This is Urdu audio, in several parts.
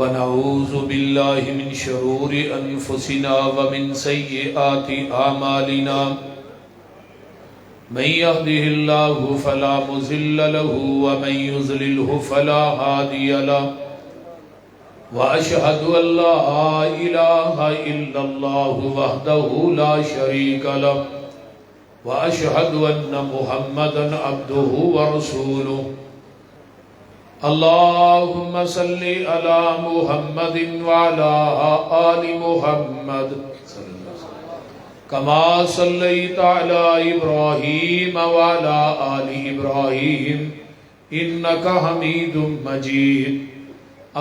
ونعوذ بالله من شرور أنفسنا ومن سيئات أعمالنا من يهده الله فلا مضل له ومن يضلله فلا هادي له وأشهد أن لا إله إلا الله وحده لا شريك له وأشهد أن محمدا عبده ورسوله اللهم صل على محمد وعلى آل محمد كما صليت على إبراهيم وعلى آل إبراهيم إنك حميد مجيد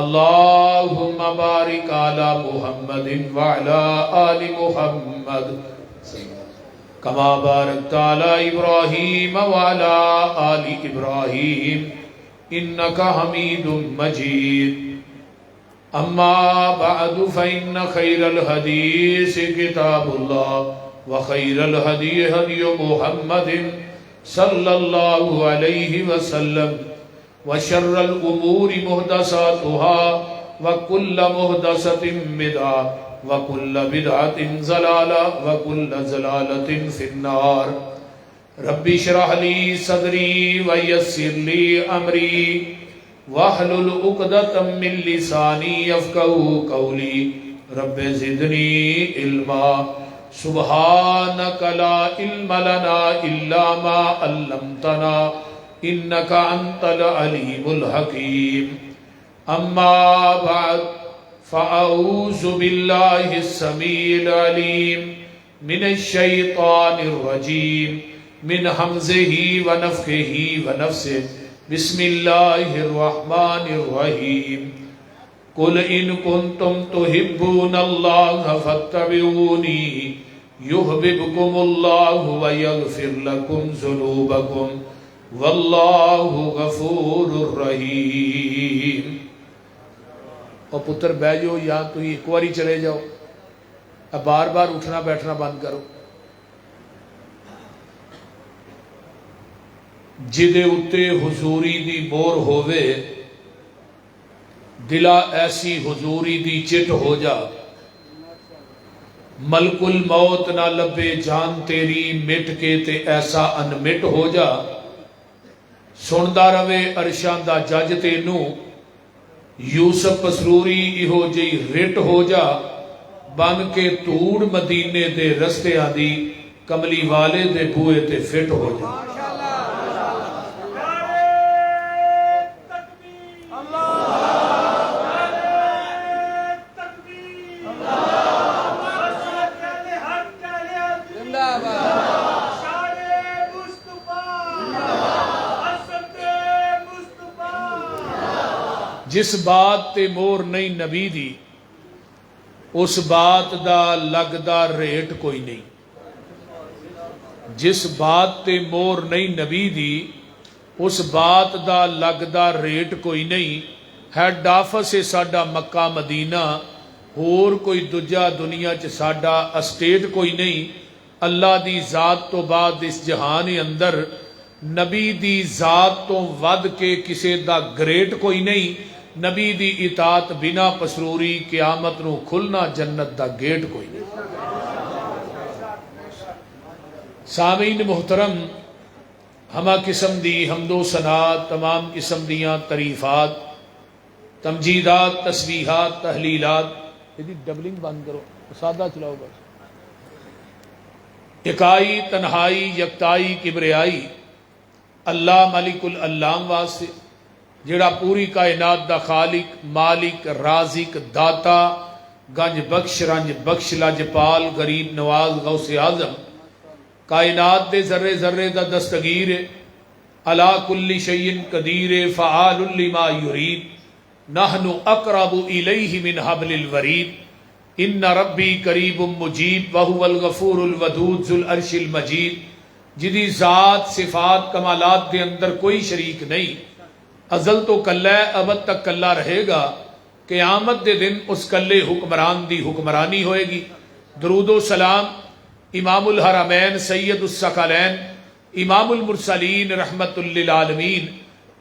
اللهم بارك على محمد وعلى آل محمد كما باركت على إبراهيم وعلى آل إبراهيم إنك حميد مجيد أما بعد فإن خير الحديث كتاب الله وخير الهدي هدي محمد صلى الله عليه وسلم وشر الأمور محدثاتها وكل محدثة بدعة وكل بدعة ضلالة وكل ضلالة في النار رب اشرح لي صدري ويسر لي أمري واحلل عقدة من لساني يفقهوا قولي رب زدني علما سبحانك لا علم لنا إلا ما علمتنا إنك أنت العليم الحكيم أما بعد فأعوذ بالله السميع العليم من الشيطان الرجيم من همزه ونفخه ونفسه بسم الله الرحمن الرحيم قل إن كنتم تحبون الله فاتبعوني يحببكم الله ويغفر لكم ذنوبكم واللہ غفور الرحیم۔ اور پتر بہ جاؤ یا تو ایک باری چلے جاؤ، اب بار بار اٹھنا بیٹھنا بند کرو۔ جدے اتے حضوری دی مور ہووے دلا ایسی حضوری دی چٹ ہو جا، ملک الموت نہ لبے جان تیری مٹ کے تے ایسا انمٹ ہو جا، سندا روے عرشاں دا جج تینوں یوسف پسروری ایہو جی رٹ ہو جا، بن کے توڑ مدینے دے رستیاں دی کملی والے دے بوئے تے فٹ ہو جا۔ جس بات تے مور نہیں نبی دی اس بات دا لگدا ریٹ کوئی نہیں، جس بات تے مور نہیں نبی دی اس بات دا لگدا ریٹ کوئی نہیں، ہیڈ آفس ہے ساڈا مکہ مدینہ، اور کوئی دجا دنیا چ ساڈا اسٹیٹ کوئی نہیں، اللہ دی ذات تو بعد اس جہان اندر نبی دی ذات تو ود کے کسے دا گریٹ کوئی نہیں، نبی دی اطاعت بنا پسروری قیامت نو کھلنا جنت دا گیٹ کوئی نہیں۔ سامعین محترم، ہما قسم دی حمد و ثنا، تمام قسم دیاں تعریفات، تمجیدات، تسبیحات، تحلیلات، یہ ڈبلنگ بند کرو، سادہ چلاؤ بس۔ اکائی، تنہائی، یکتائی، کبریائی اللہ ملک العلام واسطے جڑا پوری کائنات دا خالق، مالک، رازق، داتا، گنج بخش، رنج بخش، لاجپال، غریب نواز، غوث اعظم، کائنات دے ذرے ذرے دا دستگیر، علی کل شیء قدیر، فعال لما یرید، نحن اقرب الیہ من حبل الورید، ان ربی قریب مجیب وہو الغفور الودود ذو العرش المجید، جدی ذات صفات کمالات دے اندر کوئی شریک نہیں، ازل تو کلہ ہے، ابد تک کلہ رہے گا، قیامت دے دن اس کلے حکمران دی حکمرانی ہوئے گی۔ درود و سلام امام الحرمین سید الثقلین امام المرسلین رحمت للعالمین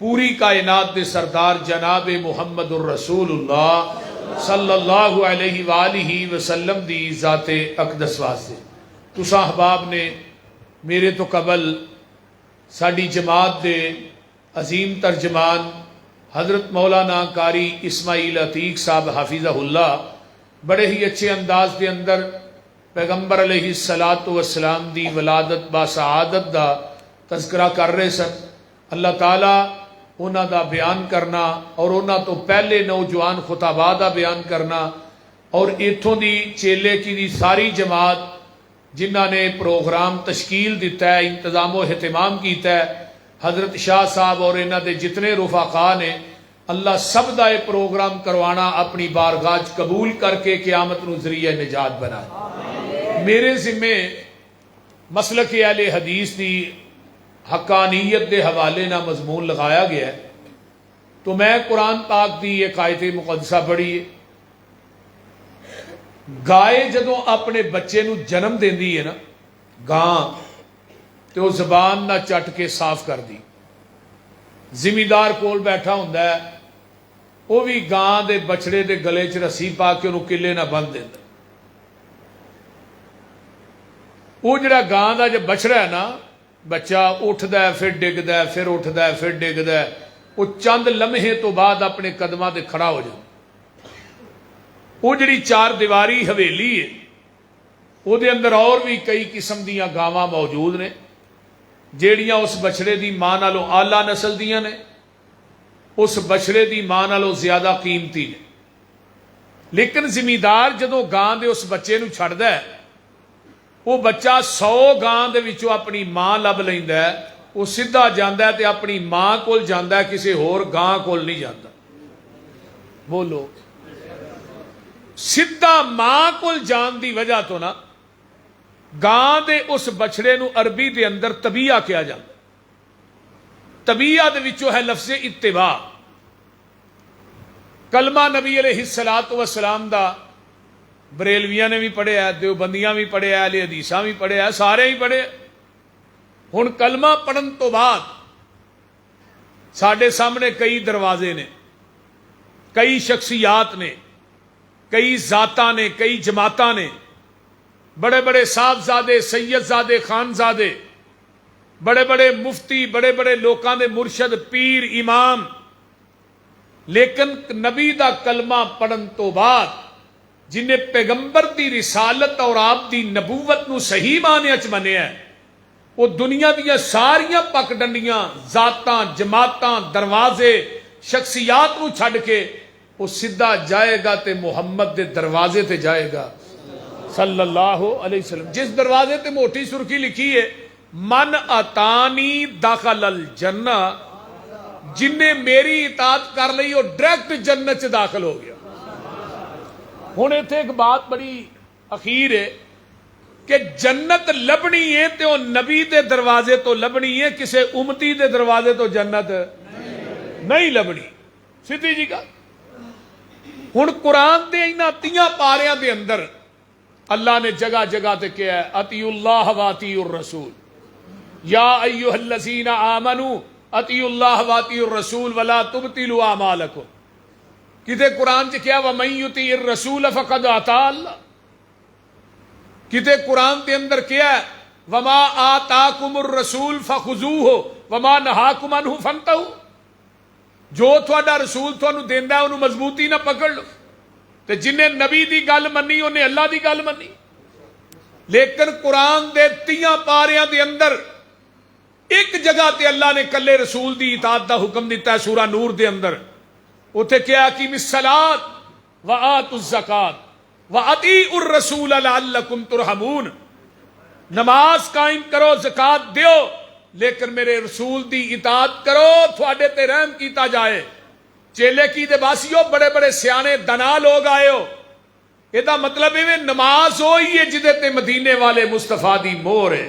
پوری کائنات دے سردار جناب محمد الرسول اللہ صلی اللہ علیہ وآلہ وسلم دی ذات اقدس واسطے تساں احباب نے میرے تو قبل ساڈی جماعت دے عظیم ترجمان حضرت مولانا قاری اسماعیل عتیق صاحب حافظہ اللہ بڑے ہی اچھے انداز دے اندر پیغمبر علیہ الصلاۃ والسلام دی ولادت با سعادت دا تذکرہ کر رہے سن. اللہ تعالیٰ انہاں دا بیان کرنا اور انہاں تو پہلے نوجوان خطابہ دا بیان کرنا اور ایتھوں دی چیلے کی دی ساری جماعت جنہاں نے پروگرام تشکیل دیتا ہے انتظام و اہتمام کیتا ہے حضرت شاہ صاحب اور انہاں دے جتنے رفقا نے اللہ سب دا یہ پروگرام کروانا اپنی بارگاہ قبول کر کے قیامت نو ذریعہ نجات بنائے. میرے ذمے مسلک اہل حدیث دی حقانیت دے حوالے نہ مضمون لگایا گیا ہے تو میں قرآن پاک دی ایک آیت مقدسہ پڑھی ہے. گائے جدوں اپنے بچے نو جنم دیندی ہے نا گاں تو زبان نہ چٹ کے صاف کر دی. زمیندار کول بیٹھا ہوندا ہے وہ بھی گاں دے بچڑے دے گلے چ رسی پا کے انہوں کلے نہ بن دیندا. وہ جڑا گاں دا جب بچڑا ہے نا بچہ اٹھدا ہے پھر ڈگدا ہے پھر اٹھدا ہے پھر ڈگدا ہے وہ چند لمحے تو بعد اپنے قدماں تے کھڑا ہو جائے. وہ جڑی چار دیواری حویلی ہے وہ دے اندر اور بھی کئی قسم دیاں گاواں موجود نے جیڑیاں اس بچڑے دی ماں نالوں اعلیٰ نسل دیاں نے اس بچڑے دی ماں نالوں زیادہ قیمتی نے. لیکن زمیندار جدوں گاں دے اس بچے نو چھڑدا ہے وہ بچہ 100 گاں دے وچوں اپنی ماں لب لیندا ہے وہ سیدھا جاندا ہے تے اپنی ماں کول جاندا ہے کسی ہور گاں کول نہیں جاندا. بولو سیدھا ماں کول جان دی وجہ تو نا گاں دے اس بچڑے نو عربی دے اندر طبیعہ کیا جاندا. طبیعہ دے وچوں ہے لفظ اتباع. کلمہ نبی علیہ الصلوۃ والسلام دا بریلویاں نے بھی پڑھیا ہے دیوبندیاں بھی پڑھیا ہے اہل حدیثاں بھی پڑھیا ہے سارے ہی پڑھے. ہن کلمہ پڑھن تو بعد ساڈے سامنے کئی دروازے نے کئی شخصیات نے کئی ذاتاں نے کئی جماعتاں نے بڑے بڑے صاحبزادے سید زادے خانزادے بڑے بڑے مفتی بڑے بڑے لوکاں دے مرشد پیر امام. لیکن نبی دا کلمہ پڑھن تو بعد جنہیں پیغمبر دی رسالت اور آپ دی نبوت نو صحیح معنی اچ منیا ہے وہ دنیا دیا ساریاں پک ڈنڈیاں ذاتاں جماعتاں دروازے شخصیات نو چھڈ کے وہ سیدھا جائے گا تے محمد دے دروازے تے جائے گا صلی اللہ علیہ وسلم. جس دروازے تے موٹی سرخی لکھی ہے من اتانی داخل الجنہ جن نے میری اطاعت کر لی وہ ڈائریکٹ جنت چ داخل ہو گیا. ہن ایتھے ایک بات بڑی اخیر ہے کہ جنت لبنی ہے تو نبی دے دروازے تو لبنی ہے کسی امتی دے دروازے تو جنت نہیں لبنی. سیدھی جی کا ہن قرآن دے انہاں 30 پاریاں دے اندر اللہ نے جگہ جگہ تے کیا ہے اطیعوا اللہ و اطیعوا الرسول یا ایھا الذین آمنوا اطیعوا اللہ و اطیعوا الرسول ولا تبطلوا اعمالکم. کتے قرآن چ کیا وَمَن یُطِیعِ الرَّسُولَ فَقَدْ اَطَاعَ اللَّهَ. کتے قرآن کے اندر کیا ہے وَمَا آتَاكُمُ الرَّسُولُ فَخُذُوهُ وَمَا نَهَاكُمْ عَنْهُ فَانْتَهُوا. جو تھوڑا رسول تھانوں دیندا ہے انہوں مضبوطی نہ پکڑ لو. تے جنہیں نبی دی گل منی انہیں اللہ دی گل منی. لیکن قرآن دے 30 پاریاں دے اندر ایک جگہ تے اللہ نے کلے رسول دی اطاعت دا حکم دیتا ہے سورہ نور دے اندر. اتھے کیا اقیموا الصلاۃ وآتوا الزکاۃ واطیعوا الرسول لعلکم ترحمون. نماز قائم کرو زکات دیو لیکن میرے رسول دی اطاعت کرو تھوڑے تے رحم کیتا جائے. چیلے کی دے باسیو بڑے بڑے سیانے دنا لوگ آئے ہو یہ دا مطلب ہے نماز ہوئی ہے جدے تے مدینے والے مصطفیٰ دی مور ہے.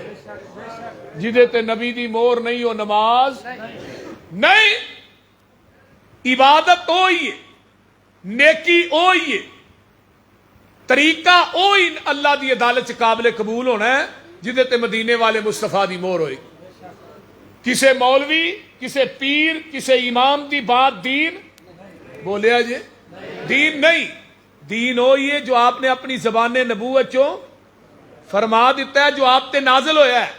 جدے تے نبی دی مور نہیں ہو نماز نہیں. عبادت ہوئی ہے نیکی ہوئی ہے طریقہ ہوئی اللہ دی عدالت قابل قبول ہونا ہے جدے تے مدینے والے مصطفیٰ دی مور ہوئی. کسے مولوی کسے پیر کسے امام دی بات دین بولیا جی دین نہیں. دین ہوئی ہے جو آپ نے اپنی زبان نبوت چوں فرما دیتا ہے جو آپ تے نازل ہویا ہے.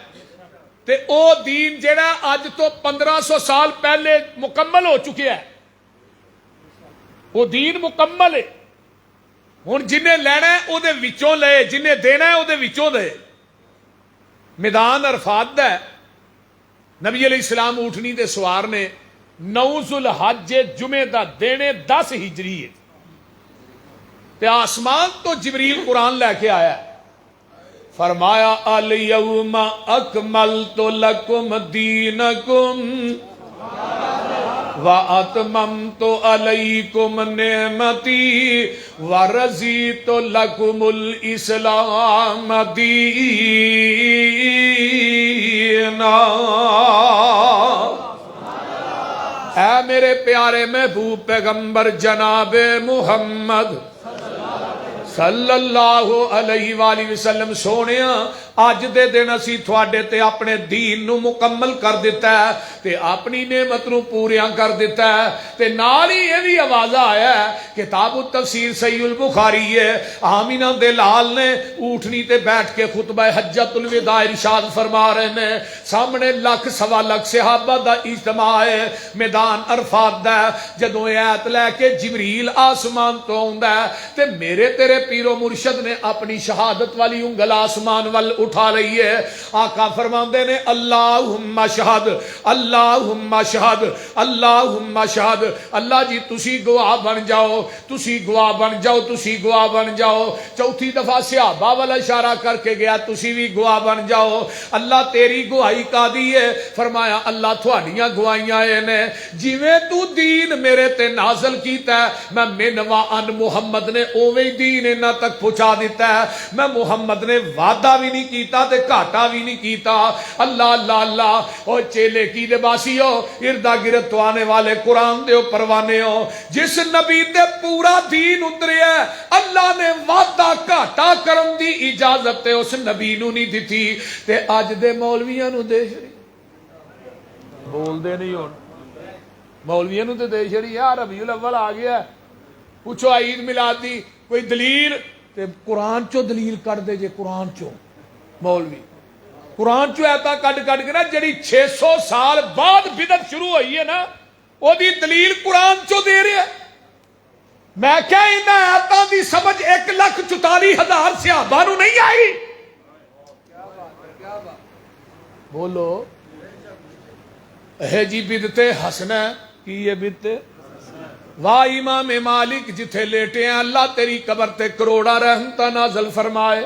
تے او دین جڑا اج تو 1500 سال پہلے مکمل ہو چکیا ہے. وہ دین مکمل ہے. ہن جنہیں لینا ہے او دے وچوں لے جنہیں دینا ہے او دے وچوں دے. میدان عرفات دا ہے نبی علیہ السلام اٹھنی تے سوار نے 9 ذوالحج جمعے دا دینے 10 ہجری ہے. تے آسمان تو جبریل قرآن لے کے آیا ہے. فرمایا الیوم اکملت لکم دینکم واتممت علیکم نعمتی ورضیت لکم الاسلام دینا. اے میرے پیارے محبوب پیغمبر جناب محمد صلی اللہ علیہ وآلہ وسلم سونیا اج دے دن اسی تھوڑے تے اپنے دین نو مکمل کر دیتا ہے تے اپنی نعمت نو پوریاں کر دیتا ہے. تے نال ہی یہ بھی آواز آیا ہے کتاب التفسیر صحیح البخاری ہے آمینہ دے لال نے اٹھنی تے بیٹھ کے خطبہ حجت الوداع ارشاد فرما رہے ہیں سامنے 1 سوا لاکھ صحابہ دا اجتماع ہے میدان عرفات دا. جدوں ایت لے کے جبریل آسمان تو آوندا ہے تے میرے تیرے پیر و مرشد نے اپنی شہادت والی انگل آسمان وال اٹھا رہی ہے. آقا فرماندے نے اللہم شہد اللہم شہد اللہم شہد. اللہ جی تسی گواہ بن جاؤ تسی گواہ بن جاؤ تسی گواہ بن جاؤ. چوتھی دفعہ صحابہ والا اشارہ کر کے گیا تسی بھی گواہ بن جاؤ. اللہ تیری گواہی کا دی ہے. فرمایا اللہ تھوڑیاں گواہیاں اے نے جویں تو دین میرے تے نازل کیتا ہے میں منوا ان محمد نے اوویں دین انہاں تک پہنچا دیتا ہے. میں محمد نے وعدہ بھی نہیں کیتا تے گھاٹا بھی نہیں کیتا. اللہ اللہ اللہ او چیلے کی دے باسی ہو اردا گرد تو آنے والے قرآن دے پروانے ہو جس نبی تے پورا دین اترے ہے اللہ نے وعدہ گھاٹا کرن دی اجازت تے اس نبی نو نہیں دتی. تے اج دے مولویاں نو دے چھڑی بول دے نہیں ہون مولویاں نو تے دے چھڑی یار ربیع الاول آ گیا پوچھو عید میلاد دی کوئی دلیل تے قرآن چو دلیل کر دے جے. قرآن چو مولوی قرآن چو ایتا کٹ کے نا جڑی 600 سال بعد بدعت شروع ہوئی ہے نا او دی دلیل قرآن چو دے رہے ہیں. میں کہا انہاں ایتاں دی سمجھ 1,44,000 صحابہ نو نہیں آئی. بولو اے جی بدعت حسنہ کی یہ بدعت واہ امام مالک جتھے لیٹے ہیں اللہ تیری قبر تے کروڑا رحمتہ نازل فرمائے.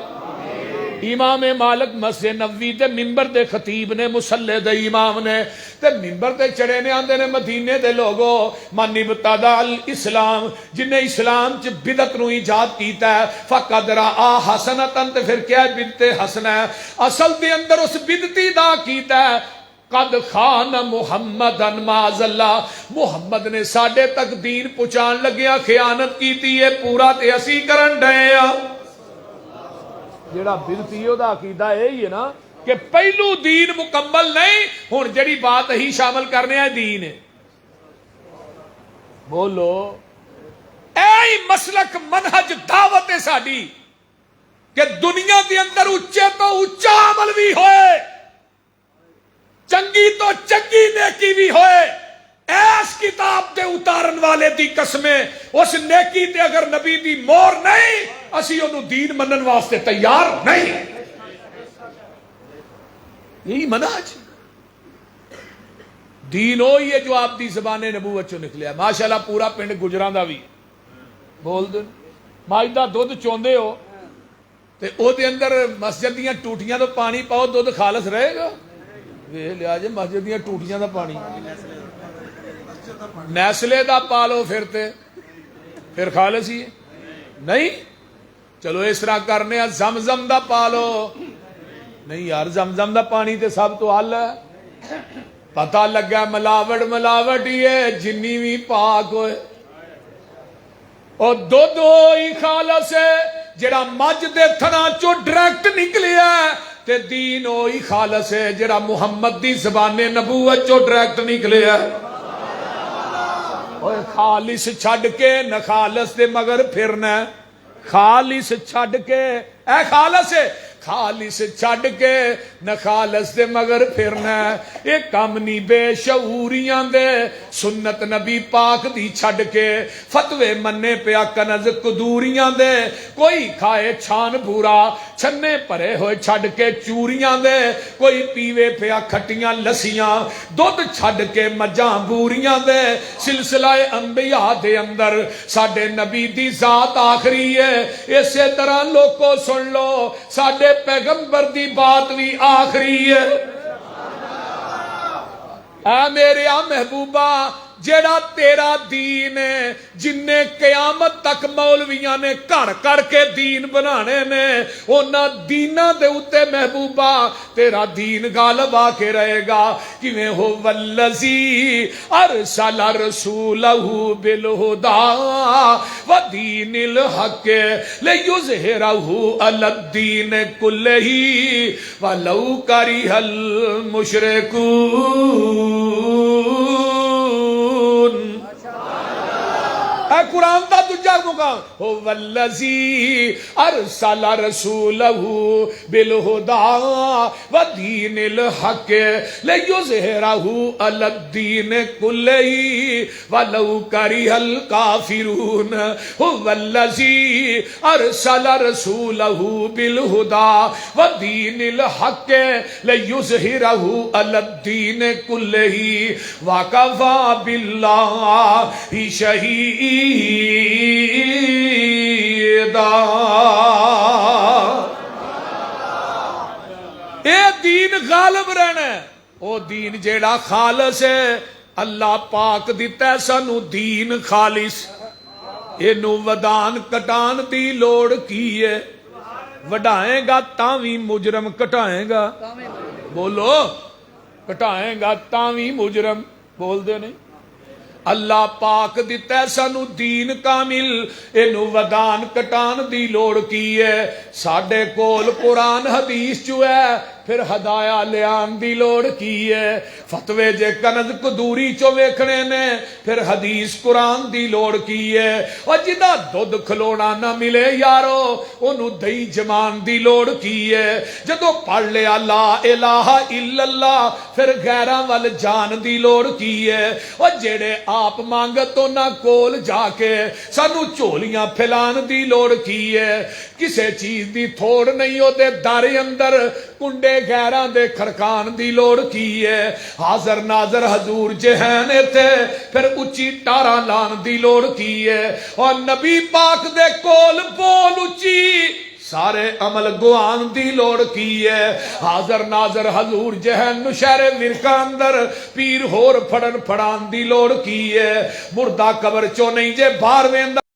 امام مالک مسجد نبوی دے منبر دے خطیب نے مصلی دے امام نے تے منبر تے چڑھے نے آندے نے مدینے دے لوگو من ابتدع الاسلام جن نے اسلام چ بدعت نو ایجاد کیتا ہے فقد رآ حسنۃ تے پھر کیا بدعت حسنہ ہے اصل دے اندر اس بدعتی دا کیتا ہے قد خان محمد معاذ اللہ محمد نے ساڈے تک دین پہنچان لگیا خیانت کیتی ہے پورا تے اسی کرن ڈے آ. جڑا بدعتی دا عقیدہ یہی ہے نا کہ پہلو دین مکمل نہیں ہن جڑی بات ہی شامل کرنے ہے دین ہے. بولو اے مسلک منہج دعوت ہے ساڈی کہ دنیا دے اندر اونچے تو اونچا عمل بھی ہوئے چنگی تو چنگی نیکی بھی ہوئے. ایس کتاب دے اتارن والے دی قسمیں اس نیکی تے اگر نبی دی مور نہیں اسی انہوں دین منن واسطے تیار نہیں. یہی منہج دین ہوئی ہے جو آپ دی زبان نبوت چوں نکلیا. ماشاءاللہ پورا پنڈ گجراں دا بھی بول دن مائی دا دودھ چوندے ہو تے او دے اندر مسجد دیاں ٹوٹیاں تو پانی پاؤ دودھ خالص رہے گا. ویکھ لیا جی مسجد دیاں ٹوٹیاں دا پانی نیسلے دا پالو پھر خالص ہی نہیں. چلو اس طرح کرنے زمزم دا پالو نہیں یار زمزم دا پانی تے سب تو حل ہے. پتہ لگا ملاوٹ ہی ہے جنی بھی پاک ہوئے اور دودھ ہوئی خالص ہے جڑا مجھ دے تھنا چو ڈائریکٹ نکلیا ہے تے دین وہی خالص ہے جڑا محمد دی زبان نبوت چو ڈائریکٹ نکلے ہے خالص چھڈ کے نہ خالص دے مگر پھرنا خالص چھڈ کے اے خالص ہے خالص چھڈ کے نہ خالص دے مگر پھرنا اے کم نہیں بے شعوریاں دے سنت نبی پاک دی چھڈ کے فتوے منے پیا کنز قدوریاں دے کوئی کھائے چھان بورا چھنے پرے ہوئے چھڈ کے چوریاں دے کوئی پیوے پیا کھٹیاں لسیاں دودھ چھڈ کے مجاں بوریاں دے سلسلہ انبیاء دے اندر ساڈے نبی دی ذات آخری ہے اسی طرح لوگوں سن لو ساڈے پیغمبر دی بات بھی آخری ہے اے میرے محبوبہ جیڑا تیرا دین ہے جن نے قیامت تک مولویاں نے کڑ کڑ کے دین بنانے نے اونا دینا دے اتے محبوبہ تیرا دین غالب آ کے رہے گا کیویں ہو والذی ارسل رسولہ بالہدی ودین الحق لیظہرہ علی الدین کلہ ولو کرہ المشرکون اے قرآن دا دجا مقام ہو والذی ارسل رسولہ بالہدی ودین الحق لیظہرہ علی الدین کلہ ولو کرہ الکافرون ہو والذی ارسل رسولہ بالہدی ودین الحق لیظہرہ علی الدین کلہ وکفی باللہ شہیدا اے دین غالب رہنا ہے او دین جیڑا خالص ہے اللہ پاک دیتا ہے سانو دین خالص اینو ودان کٹان دی لوڑ کی ہے وڈائیں گا تاویں مجرم کٹائیں گا بولو کٹائیں گا تاویں مجرم بول دے نہیں اللہ پاک دیتا ہے سانو دین کامل اینو ودان کٹان دی لوڑ کی ہے ساڈے کول قرآن حدیث جو ہے پھر ہدایا لیان دی لوڑ کی ہے فتوے جے کنز قدوری چو ویکھنے نے پھر حدیث قرآن دی لوڑ کی ہے اور جدا دودھ کھلونا نہ ملے یارو انہوں دہی جمان دی لوڑ کی ہے جدو پڑھ لیا لا الہ الا اللہ پھر غیراں وال جان دی لوڑ کی ہے اور جڑے آپ مانگتوں نہ کول جا کے سانو چولیاں پھیلان دی لوڑ کی ہے کسے چیز دی تھوڑ نہیں ہوتے دار اندر کنڈے غیران دے کھڑکان دی لوڑ کی ہے حاضر ناظر حضور جہین تھے پھر اچھی ٹارا لان دی لوڑ کی ہے اور نبی پاک دے کول بول اچھی سارے عمل گوان دی لوڑ کی ہے حاضر ناظر حضور جہن نشہر ورکا اندر پیر ہور پھڑن پھڑان دی لوڑ کی ہے مردہ قبر چو نہیں جے بار ویندہ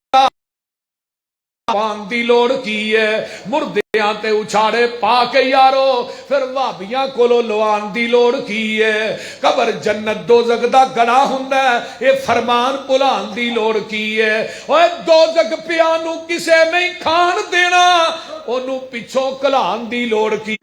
پان دی لوڑ کی ہے مردیاں تے اچھاڑے پاک یارو پھر وابیاں کولو لوان دی لوڑ کی ہے قبر جنت دوزخ دا گڑا ہوندا ہے اے فرمان پلان دی لوڑ کی ہے اوے دوزخ پیانو کسے نہیں کھان دینا اونوں پچھوں کلان دی لوڑ کی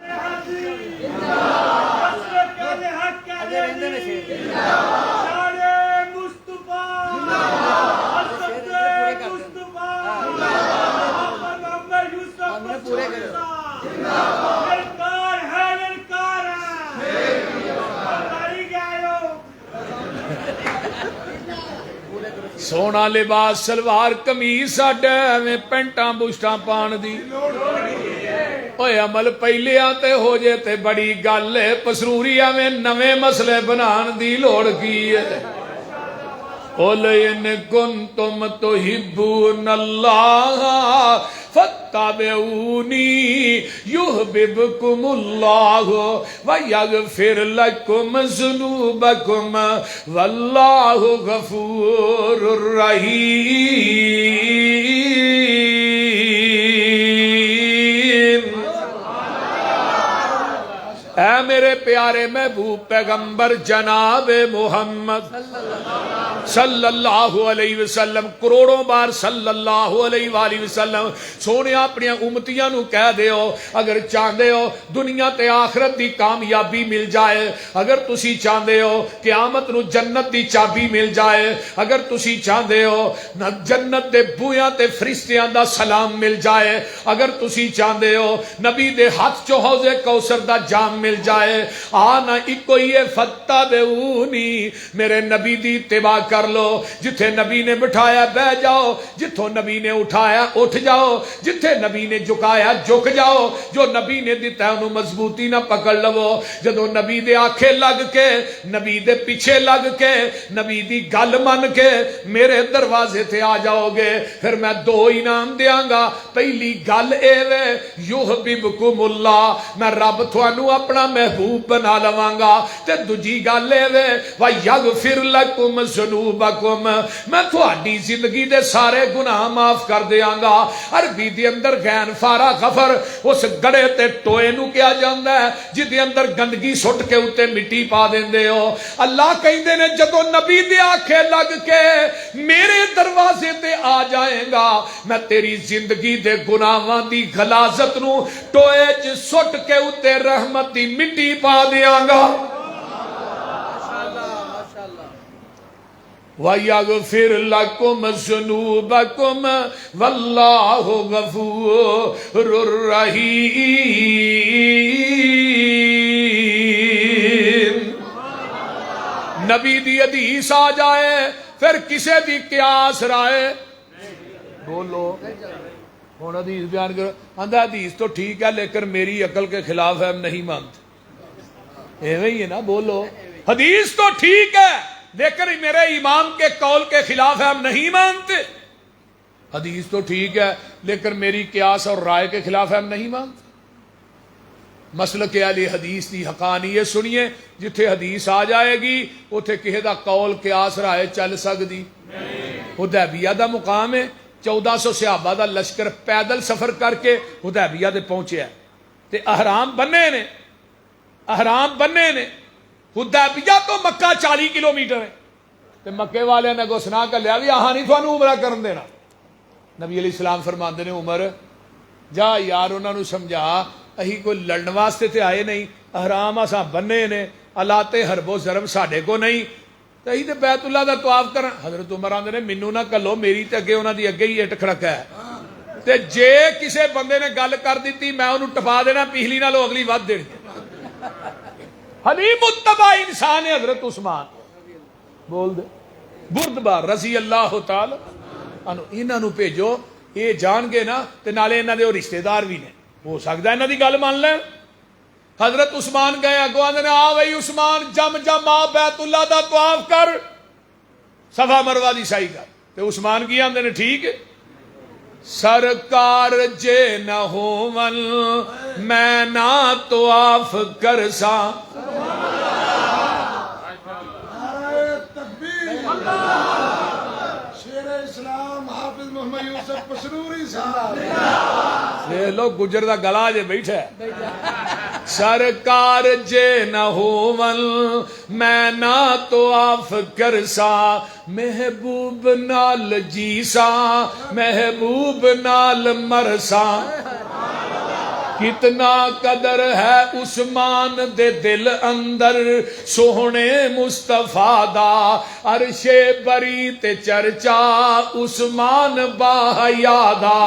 سونا لباس سلوار کمیز ساڈا میں پینٹاں بوشٹاں پان دی اوے عمل پہلیاں تے ہو جے تے بڑی گل ہے پسروریاں میں نویں مسئلے بنان دی لوڑ کی ہے قُلْ إِن كُنتُمْ تُحِبُّونَ اللَّهَ فَاتَّبِعُونِي يُحْبِبْكُمُ اللَّهُ وَيَغْفِرْ لَكُمْ ذُنُوبَكُمْ وَاللَّهُ غَفُورٌ رَحِيمٌ اے میرے پیارے محبوب پیغمبر جناب محمد صلی اللہ علیہ وسلم کروڑوں بار صلی اللہ علیہ وآلہ وسلم سونے اپنی امتیاں نو کہہ دیو اگر چاہندے ہو دنیا تے آخرت دی کامیابی مل جائے، اگر تسی چاہندے ہو قیامت نو جنت دی چابی مل جائے، اگر تسی چاہندے ہو جنت دے بویاں تے فرشتیاں دا سلام مل جائے، اگر تسی چاہندے ہو نبی دے ہاتھ چو حوض کوثر دا جام مل جائے، آنا ایک کوئی فتبعونی میرے نبی دی اتباع کر لو، جتھے نبی نے بٹھایا بہ جاؤ، جتھوں نبی نے اٹھایا اٹھ جاؤ، جتھے نبی نے جھکایا جھک جاؤ، جو نبی نے دیتا ہے انہوں مضبوطی نہ پکڑ لو، جدو نبی دے آنکھیں لگ کے نبی دے پیچھے لگ کے نبی دی گل من کے میرے دروازے تے آ جاؤ گے، پھر میں دو انعام دیاں گا۔ پہلی گل اے وے یحببکم اللہ، میں رب تھانوں اپنا محبوب بنا لواں گا، تے دوجی گل اے وے ویغفر لکم ذنوبکم، میں تھوڑی زندگی دے سارے گناہ معاف کر دیاں گا۔ عربی دے اندر غین فارا غفر اس گڑے تے ٹوئے نو کیا جاندا ہے جدے اندر گندگی سٹ کے اتے مٹی پا دیندے ہو۔ اللہ کہندے نے جدو نبی دے آنکھیں لگ کے میرے دروازے تے آ جائے گا، میں تیری زندگی دے گناہاں دی غلاظت نو ٹوئے چ سٹ کے اتے رحمت دی مٹی پا دیاں گا۔ وَيَغْفِرْ لَكُمْ ذُنُوبَكُمْ وَاللَّهُ غَفُورٌ رَحِيمٌ۔ نبی دی حدیث آ جائے پھر کسے دی قیاس رائے بولو، ہوں حدیث بیان کرو، آندھا حدیث تو ٹھیک ہے لیکن میری عقل کے خلاف ہے، ہم نہیں مانتے، ایویں ہی ہے نا، بولو حدیث تو ٹھیک ہے لیکن میرے امام کے قول کے خلاف ہے، ہم نہیں مانتے۔ حدیث تو ٹھیک ہے لیکن میری قیاس اور رائے کے خلاف ہے، ہم نہیں مانتے۔ مسلک اہل حدیث دی حقانیت سنیے، جتھے حدیث آ جائے گی اتھے کسی دا قول قیاس رائے چل سکتی۔ حدیبیہ دا مقام ہے، 1400 صحابہ دا لشکر پیدل سفر کر کے حدیبیہ دے پہنچے ہے، تے احرام بننے نے، احرام بننے نے۔ حدیبیہ تو مکہ 40 کلومیٹر ہے، تے مکے والے نے کو سنا کر لیا بھی آہاں نہیں تھانوں عمرہ کرن دینا۔ نبی علیہ السلام فرماندے نے عمر جا یار انہاں نو سمجھا اہی کوئی لڑن واسطے تے آئے نہیں، احرام اساں بننے نے، آلات حرب و ضرب ساڈے کو نہیں، تے اہی تے بیت اللہ دا طواف کرن۔ حضرت عمر آندے نے مینوں نہ کلو، میری تے اگے انہاں دی اگے ہی اٹھ کھڑکا ہے، تے جے کسے بندے نے گل کر دیتی میں انہوں ٹپا دینا، پچھلی نالوں اگلی ود دینی۔ حلیم الطبع انسان ہے حضرت عثمان، بول دے بردبار رضی اللہ تعالی عنہ۔ انہاں نو بھیجو، یہ جان گے نا تے نالے انہاں دے او رشتہ دار بھی نے، ہو سکدا انہاں دی گل مان لین۔ حضرت عثمان گئے اگوں آندے نے آ بھائی عثمان جم جم آ بیت اللہ دا طواف کر، صفا مروہ دی سعی کر، تے عثمان کی آندے نے ٹھیک ہے۔ سرکار جے نہ ہوون میں نہ طواف کرساں، یہ لوگ گجر دا گلا جے بیٹھا ہے۔ سرکار جے نہ ہوون میں نہ طواف کرساں، محبوب نال جیساں محبوب نال مرساں۔ کتنا قدر ہے عثمان دے دل اندر سوہنے مصطفیٰ دا، عرش بری تے چرچا عثمان باحیا دا۔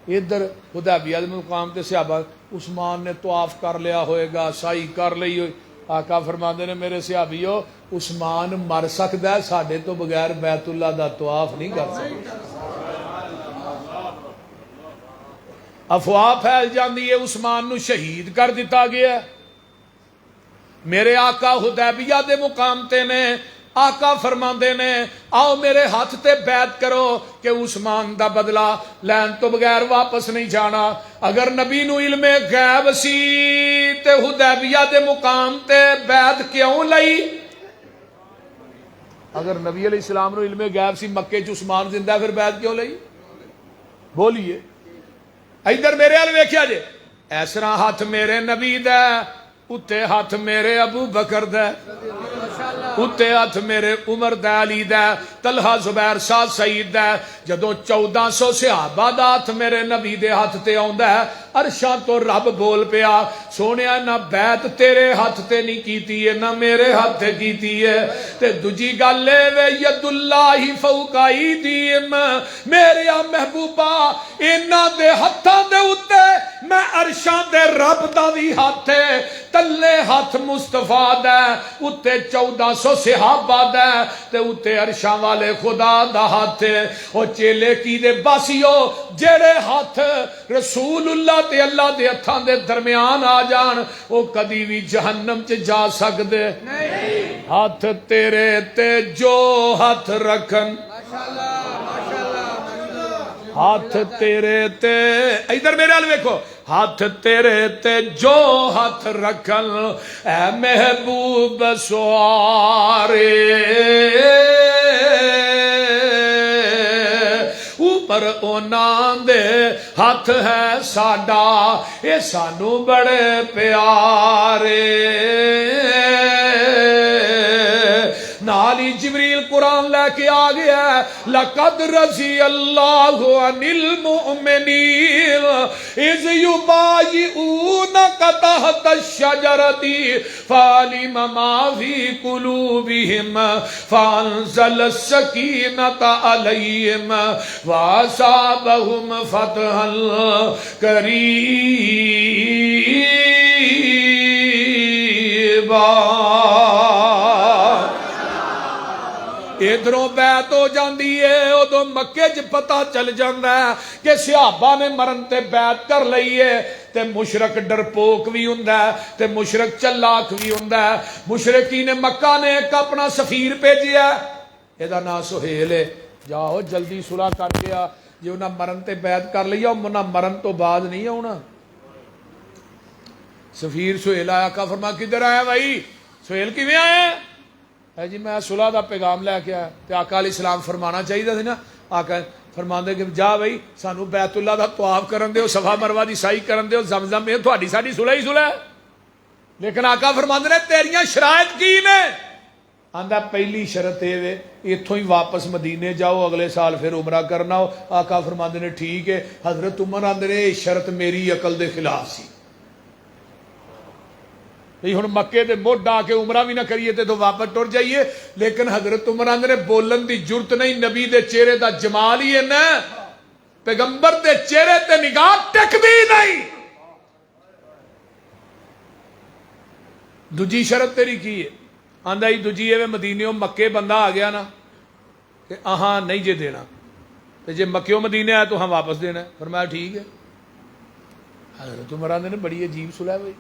ادھر حدیبیہ دے مقام تے صحابہ عثمان نے طواف کر لیا ہوئے گا، سعی کر لئی ہوئی، آقا فرماندے نے میرے صحابیو عثمان مر سکدا ہے، ساڈے تو بغیر بیت اللہ دا طواف نہیں کر سکتا۔ افواہ پھیل جاندی ہے عثمان نو شہید کر دیتا گیا۔ میرے آقا حدیبیہ دے مقام تے نے آقا فرماندے نے آؤ میرے ہاتھ تے بیعت کرو کہ عثمان دا بدلہ لین تو بغیر واپس نہیں جانا۔ اگر نبی نو علم غیب سی تے حدیبیہ دے مقام تے بیعت کیوں لئی؟ اگر نبی علیہ السلام نو علم غیب سی مکے چ عثمان زندہ پھر بیعت کیوں لئی؟ بولیے ادھر میرے حال ویکھیا جے، اس طرح ہاتھ میرے نبی دا اتے ہاتھ میرے ابو بکر دا اتے ہاتھ میرے عمر دا علی دا طلحہ زبیر سعد سعید دا جدو 1400 صحابہ دا ہاتھ میرے نبی دے ہاتھ تے آندا ہے عرشاں تو رب بول پیا سونیا نہ بیعت تیرے ہاتھ تے نہیں کیتی ہے نہ میرے ہاتھ تے کیتی ہے تے دوجی گل اے وے ید اللہ فوق ایدیہم میرے محبوبہ انہاں دے ہتھاں دے اوتے میں عرشاں دے رب دا وی ہاتھ ہے تلے ہاتھ مصطفیٰ دا اوتے 1400 صحابہ دا تے اوتے عرشاں والے خدا دا ہاتھ ہے او چیلے کی دے باسیو جڑے ہاتھ رسول اللہ تے اللہ دے ہتھاں دے درمیان آ جان او کدی بھی جہنم چ جا سکدے نہیں ہاتھ تیرے تے جو ہاتھ رکھن ہاتھ تیرے تے ادھر میرے ال ویکھو ہاتھ تیرے تے جو ہاتھ رکھن اے محبوب سوارے اوپر اونا دے ہاتھ ہے ساڈا اے سانو بڑے پیارے نالی جبریل قرآن لے کے آ گیا ہے لَقَدْ رَضِيَ اللَّهُ عَنِ الْمُؤْمِنِينَ إِذْ يُبَايِعُونَكَ تَحْتَ الشَّجَرَةِ فَعَلِمَ مَا فِي قُلُوبِهِمْ فَأَنزَلَ السَّكِينَةَ عَلَيْهِمْ وَأَصَابَهُمْ فَتْحًا قَرِيبًا ادھروں بیعت ہو جاندی ہے ادھوں مکے چ پتہ چل جاندا ہے کہ صحابہ نے مرن تے بیعت کر لئی ہے تے مشرک ڈرپوک بھی ہوندا ہے تے مشرک چلاک بھی ہوندا ہے مشرکین مکہ نے ایک اپنا سفیر بھیجیا ہے ادا نام سہیل ہے جاؤ جلدی صلح کر کے آ جے انہاں مرن تے بیعت کر لئی انہاں مرن تو بعد نہیں آنا سفیر سہیل آیا کا فرما کدھر آیا بھائی سہیل کیویں آیا ہے جی میں صلح دا پیغام لے کے آیا تے آقا علیہ السلام فرمانا چاہیے سی نا آقا فرماندے کہ جا بھائی سانو بیت اللہ دا طواف کرن دیو صفا مروہ دی سعی کرن دیو زمزم میں تہاڈی ساڈی صلح ہی صلح ہے لیکن آقا فرماندے نے تیریاں شرائط کی نے آندا پہلی شرط اے وے ایتھوں ہی واپس مدینے جاؤ اگلے سال پھر عمرہ کرنا ہو آقا فرماندے نے ٹھیک ہے حضرت عمر آندے نے شرط میری عقل دے خلاف سی ہن مکے دے مڈ آ کے عمرہ بھی نہ کریے تے تو واپس ٹر جائیے لیکن حضرت عمر آندے نے بولن دی جرت نہیں نبی دے چہرے دا جمال ہی ہے نا پیغمبر دے چہرے تے نگاہ ٹکدی نہیں دوجی شرط تیری کی ہے آندا ہی دوجی ہے مدینیوں مکے بندہ آ گیا نا کہ آہاں نہیں جے دینا تے جے مکیوں مدینے آیا تو ہاں واپس دینا ہے فرمایا ٹھیک ہے حضرت عمر آندے نے بڑی عجیب صلح ہے بھائی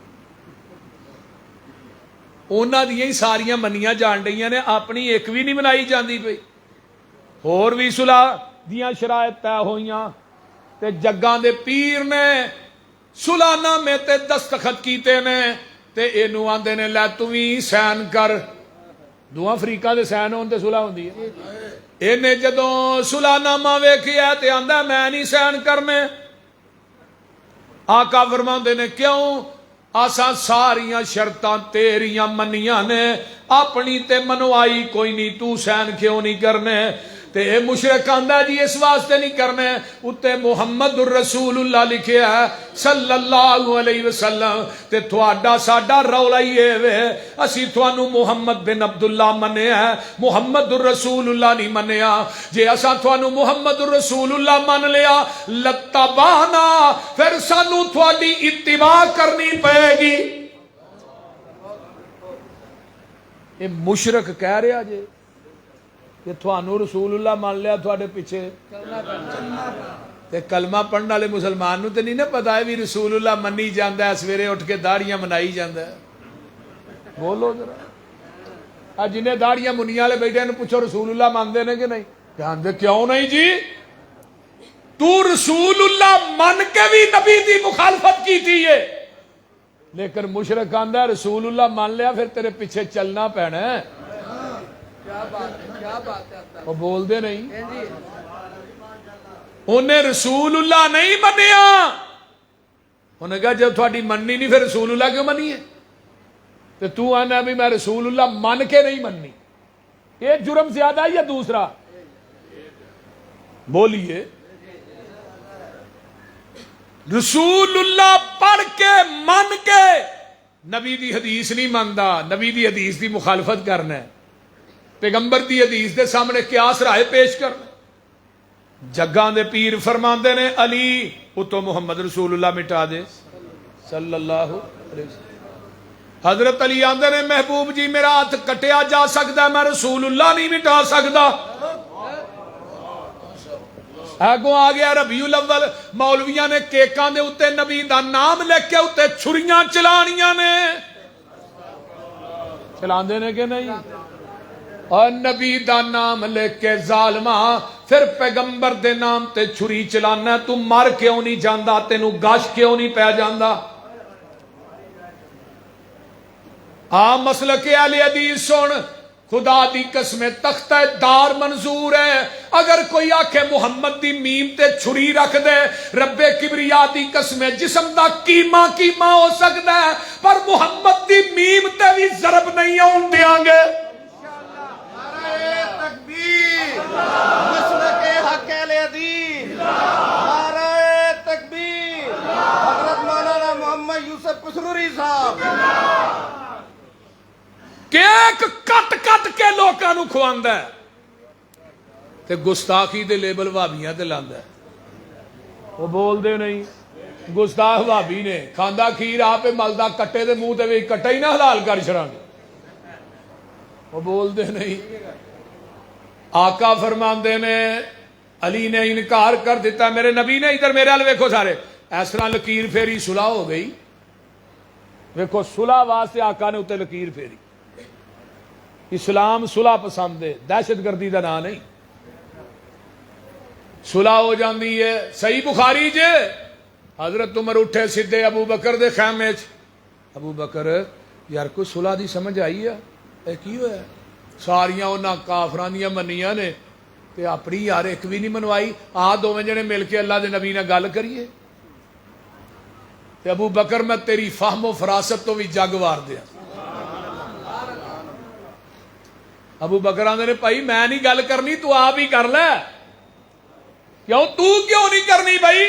انہاں دیاں ہی ساریاں منیاں جان ڈیاں نے اپنی ایک بھی نہیں منائی جاندی پئی ہور بھی صلح دیاں شرائط طے ہوئیاں تے جگاں دے پیر نے صلح نامے تے دستخط کیتے نے تے اینو آندے نے لے تو وی سائن کر دوواں فریقاں دے سائن ہون تے صلح ہوندی ہے اینے جدوں صلح نامہ ویکھیا تے آندا میں نہیں سائن کرنے آقا فرماندے نے کیوں آساں ساریاں شرطاں تیریاں منیاں نے اپنی تے منوائی کوئی نہیں تو سین کیوں نہیں کرنے تے اے مشرک آندا جی اس واسطے نہیں کرنے اتے محمد الرسول اللہ لکھیا ہے صلی اللہ علیہ وسلم تے تھوڑا ساڈا رولا ہی ہے وے اسی تھانو محمد بن عبداللہ منیا ہے محمد الرسول اللہ نہیں منیا جے اساں تھانو محمد الرسول اللہ من لیا لتبانا پھر سانو تھوڑی اتباع کرنی پئے گی یہ مشرک کہہ رہا جے کہ تھانو رسول اللہ مان لیا تھوڑے پیچھے تے کلمہ پڑھنے والے مسلمان نو تے نہیں نا پتا ہے بھی رسول اللہ منی جاندا ہے سویرے اٹھ کے داڑیاں منائی جاندا ہے بولو ذرا جنہیں داڑیاں منیاں والے بیٹھے نے پوچھو رسول اللہ مانتے نے کہ نہیں جانتے کیوں نہیں جی تو رسول اللہ من کے بھی نبی دی مخالفت کی تھی ہے لیکن مشرک آندا ہے رسول اللہ مان لیا پھر تیرے پیچھے چلنا پینا ہے وہ بول دے نہیں انہیں رسول اللہ نہیں منیا انہیں کہا جب تھوڑی مننی نہیں پھر رسول اللہ کیوں منی ہے؟ تو تو آنا بھی میں رسول اللہ من کے نہیں مننی، یہ جرم زیادہ ہے یا دوسرا؟ بولیے۔ رسول اللہ پڑھ کے من کے نبی دی حدیث نہیں منتا، نبی دی حدیث دی مخالفت کرنا ہے، پیغمبر دی حدیث دے سامنے قیاس رائے پیش کرنا۔ جگاں دے پیر فرماندے نے علی اتو محمد رسول اللہ مٹا دے صلی اللہ علیہ وسلم۔ حضرت علی آندے نے محبوب جی میرا ہاتھ کٹیا جا سکتا ہے، میں رسول اللہ نہیں مٹا سکتا۔ اگوں آ گیا ربیع الاول، مولویاں نے کیکاں دے اتے نبی دا نام لکھ کے اتے چھریاں چلانیاں نے، چلاندے نے کہ نہیں؟ اور نبی دا نام لکھ کے ظالما پھر پیغمبر دے نام تے چھری چلانا، تو مر کیوں نہیں جاندا؟ تینو گش کیوں نہیں پہ جاندا؟ مسلک اہل حدیث سن، خدا دی قسم تختہ دار منظور ہے۔ اگر کوئی آکھے محمد دی میم تے چھری رکھ دے، رب کبریا دی قسم جسم دا کیما ہو سکتا ہے، پر محمد دی میم تے بھی ضرب نہیں آن دیاں گے۔ نعرہ تکبیر، مسلک حق اہل حدیث، نعرہ تکبیر، حضرت مولانا محمد یوسف پسنوری صاحب کیک کٹ کٹ کے لوکاں نو کھواندا ہے تے گستاخی دے لیبل بھابیاں تے لاندا ہے۔ وہ بول دے نہیں، گستاخ بھابی نے کھاندا کھیر آپ ملدا کٹے دے منہ تے وی کٹا ہی نہ حلال کر چھڑاں گے۔ وہ بول دے نہیں۔ آقا فرماندے نے علی نے انکار کر دیتا، میرے نبی نے، ادھر میرے حال ویکھو سارے، اس طرح لکیر پھیری صلح ہو گئی۔ ویکھو صلح واسطے آقا نے اتنے لکیر پھیری۔ اسلام صلح پسند ہے، دہشت گردی دا نام نہیں۔ صلح ہو جاندی ہے۔ صحیح بخاری جے حضرت عمر اٹھے سیدھے ابو بکر دے خیمے چ، ابو بکر یار کوئی صلح دی سمجھ آئی ہے؟ اے کی ہویا؟ ساریاں انہاں کافراں دیاں منیاں نے تے اپنی یار ایک بھی نہیں منوائی، آ دوویں جنے مل کے اللہ دے نبی نال گل کریے۔ تے ابو بکر میں تیری فہم و فراست تو بھی جگ وار دیاں۔ ابو بکر آندے نے بھائی میں نہیں گل کرنی، تو آپ ہی کر لے۔ کیوں تو کیوں نہیں کرنی بھائی؟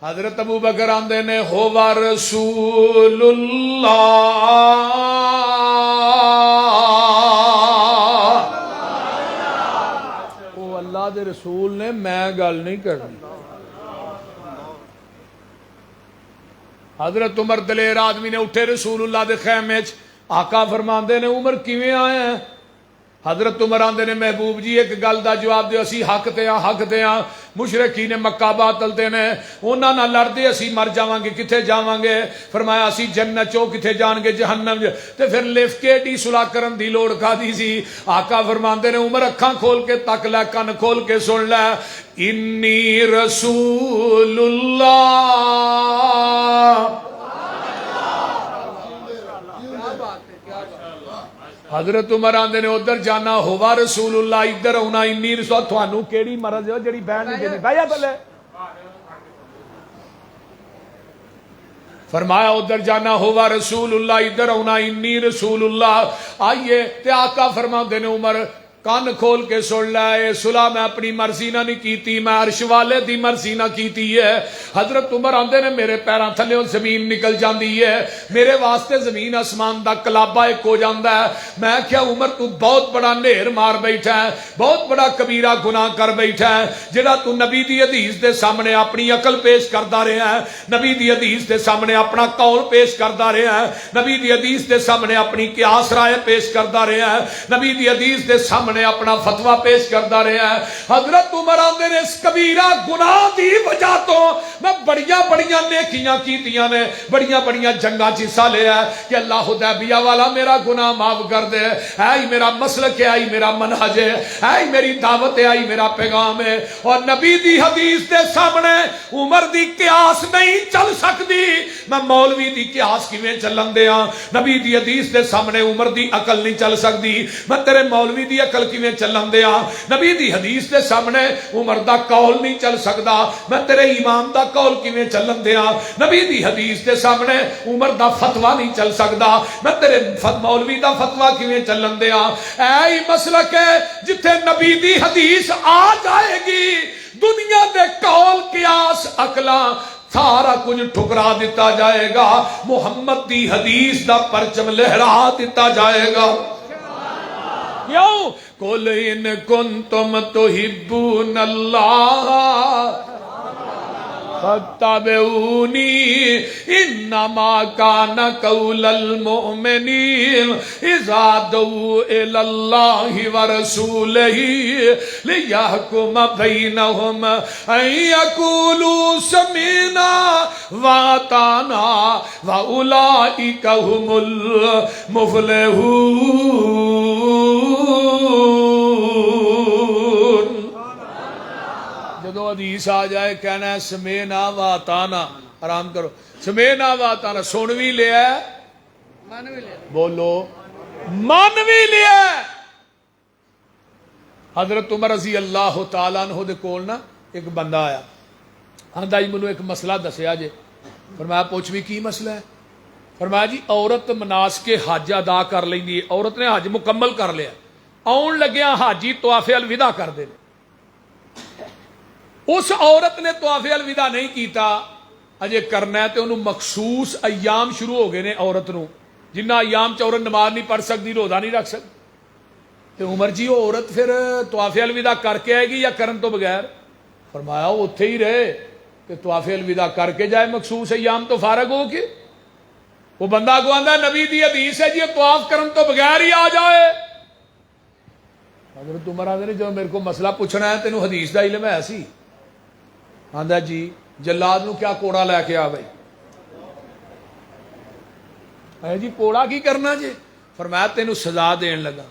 حضرت ابو بکر آندے نے ہوا رسول اللہ، او اللہ دے رسول نے، میں گل نہیں کرنی۔ حضرت عمر دلیر آدمی نے اٹھے رسول اللہ دے خیمے چ، آقا فرماندے نے عمر کیویں آئے ہیں؟ حضرت عمر آندے نے محبوب جی ایک گل دا جواب دیو، اسی حق تے ہاں، حق تے ہاں۔ مشرکین مکہ باطل تے نے، انہاں نال لڑدے اسی مر جاواں گے، کتے جاواں گے؟ فرمایا اسی جنت چو کتے جان گے؟ جہنم۔ تے پھر لف کے ڈی صلح کرن دی لوڑ کادی سی؟ آقا فرماندے نے عمر اکھاں کھول کے تک لے، کن کھول کے سن لے، انی رسول اللہ۔ حضرت عمر آندے نے ادھر جانا ہوا رسول اللہ، ادھر ہونا انی رسول۔ تھانوں کیڑی مرض ہے جڑی بہن نہیں دینی؟ بھائی تلے فرمایا ادھر جانا ہوا رسول اللہ، ادھر ہونا انی رسول اللہ۔ آئیے تے آقا فرماندے نے عمر کان کھول کے سن لائے، صلح میں اپنی مرضی نہ نہیں کیتی، میں عرش والے دی مرضی نہ کیتی ہے۔ حضرت عمر آندے نے میرے پیراں تھلے زمین نکل جاندی ہے، میرے واسطے زمین آسمان دا کلابہ ایک ہو جاندا ہے۔ میں کیا عمر تو بہت بڑا نہر مار بیٹھا ہے، بہت بڑا کبیرہ گناہ کر بیٹھا ہے، جڑا تو نبی دی حدیث دے سامنے اپنی عقل پیش کردا رہا ہے، نبی دی حدیث دے سامنے اپنا قول پیش کردا رہا ہے، نبی دی حدیث دے سامنے اپنی قیاس رائے پیش کردا رہا ہے، نبی دی حدیث دے سامنے اپنا فتویٰ پیش کرتا رہا ہے۔ حضرت عمر آندے نے اس کبیرہ گناہ دی وجہ تو میں بڑیاں بڑیاں نیکیاں کیتیاں نے، بڑیاں بڑیاں جنگاں چ حصہ لیا ہے کہ اللہ حدیبیہ والا میرا گناہ معاف کر دے۔ اے میرا مسلک ہے، اے میرا منہج ہے، اے میری دعوت ہے، اے میرا پیغام ہے۔ اور نبی دی حدیث دے سامنے عمر دی قیاس نہیں چل سکتی، میں مولوی دی قیاس کیویں چلن دیاں؟ نبی دی حدیث دے سامنے عمر دی عقل نہیں چل سکتی، میں تیرے مولوی دی عقل عقل کیویں چلن دیاں نبی دی حدیث دے سامنے عمر دا قول نہیں چل سکدا میں تیرے امام دا قول کیویں چلن دیاں نبی دی حدیث دے سامنے عمر دا فتویٰ نہیں چل سکدا میں تیرے مولوی دا فتویٰ کیویں چلن دیاں اے مسلک ہے جتھے نبی دی حدیث آ جائے گی دنیا دے قول قیاس عقلاں سارا کچھ ٹھکرا دیتا جائے گا محمد دی حدیث دا پرچم لہرا دیتا جائے گا کیوں قل ان کنتم تحبون اللہ فاتبعونی انما کان قول المؤمنین اذا دعوا الی اللہ ورسولہ لیحکم بینہم ان یقولوا سمعنا واطعنا واولئک هم المفلحون جدو حدیث آ جائے کہنا ہے سمینا واتانا آرام کرو سمینا واتانا سن بھی لیا بولو من بھی لیا حضرت عمر رضی اللہ تعالیٰ عنہ دے کول نا ایک بندہ آیا آندا جی منو ایک مسئلہ دسیا جے فرمایا پوچھ بھی کی مسئلہ ہے فرمایا جی عورت مناسک حج ادا کر لیندی عورت نے حج مکمل کر لیا آن لگیا حاجی طواف الوداع کر دے اس عورت نے طواف الوداع نہیں کیتا اجے کرنا ہے تے انہوں مخصوص ایام شروع ہو گئے نے عورت نو جنہ ایام چ عورت نماز نہیں پڑھ سکتی روزہ نہیں رکھ سکتی تے عمر جی وہ عورت پھر طواف الوداع کر کے آئے گی یا کرن تو بغیر فرمایا وہ اتھے ہی رہے کہ طواف الوداع کر کے جائے مخصوص ایام تو فارغ ہو کے وہ بندہ کو آندا نبی دی حدیث ہے جی طواف کرن تو بغیر ہی آ جائے حضرت عمر آندے نے جو میرے کو مسئلہ پوچھنا ہے تینوں حدیث دا علم ہے سی آندا جی جلاد نو کیا کوڑا لے کے آ بھائی اے جی کوڑا کی کرنا جی فرمایا تینوں سزا دین لگا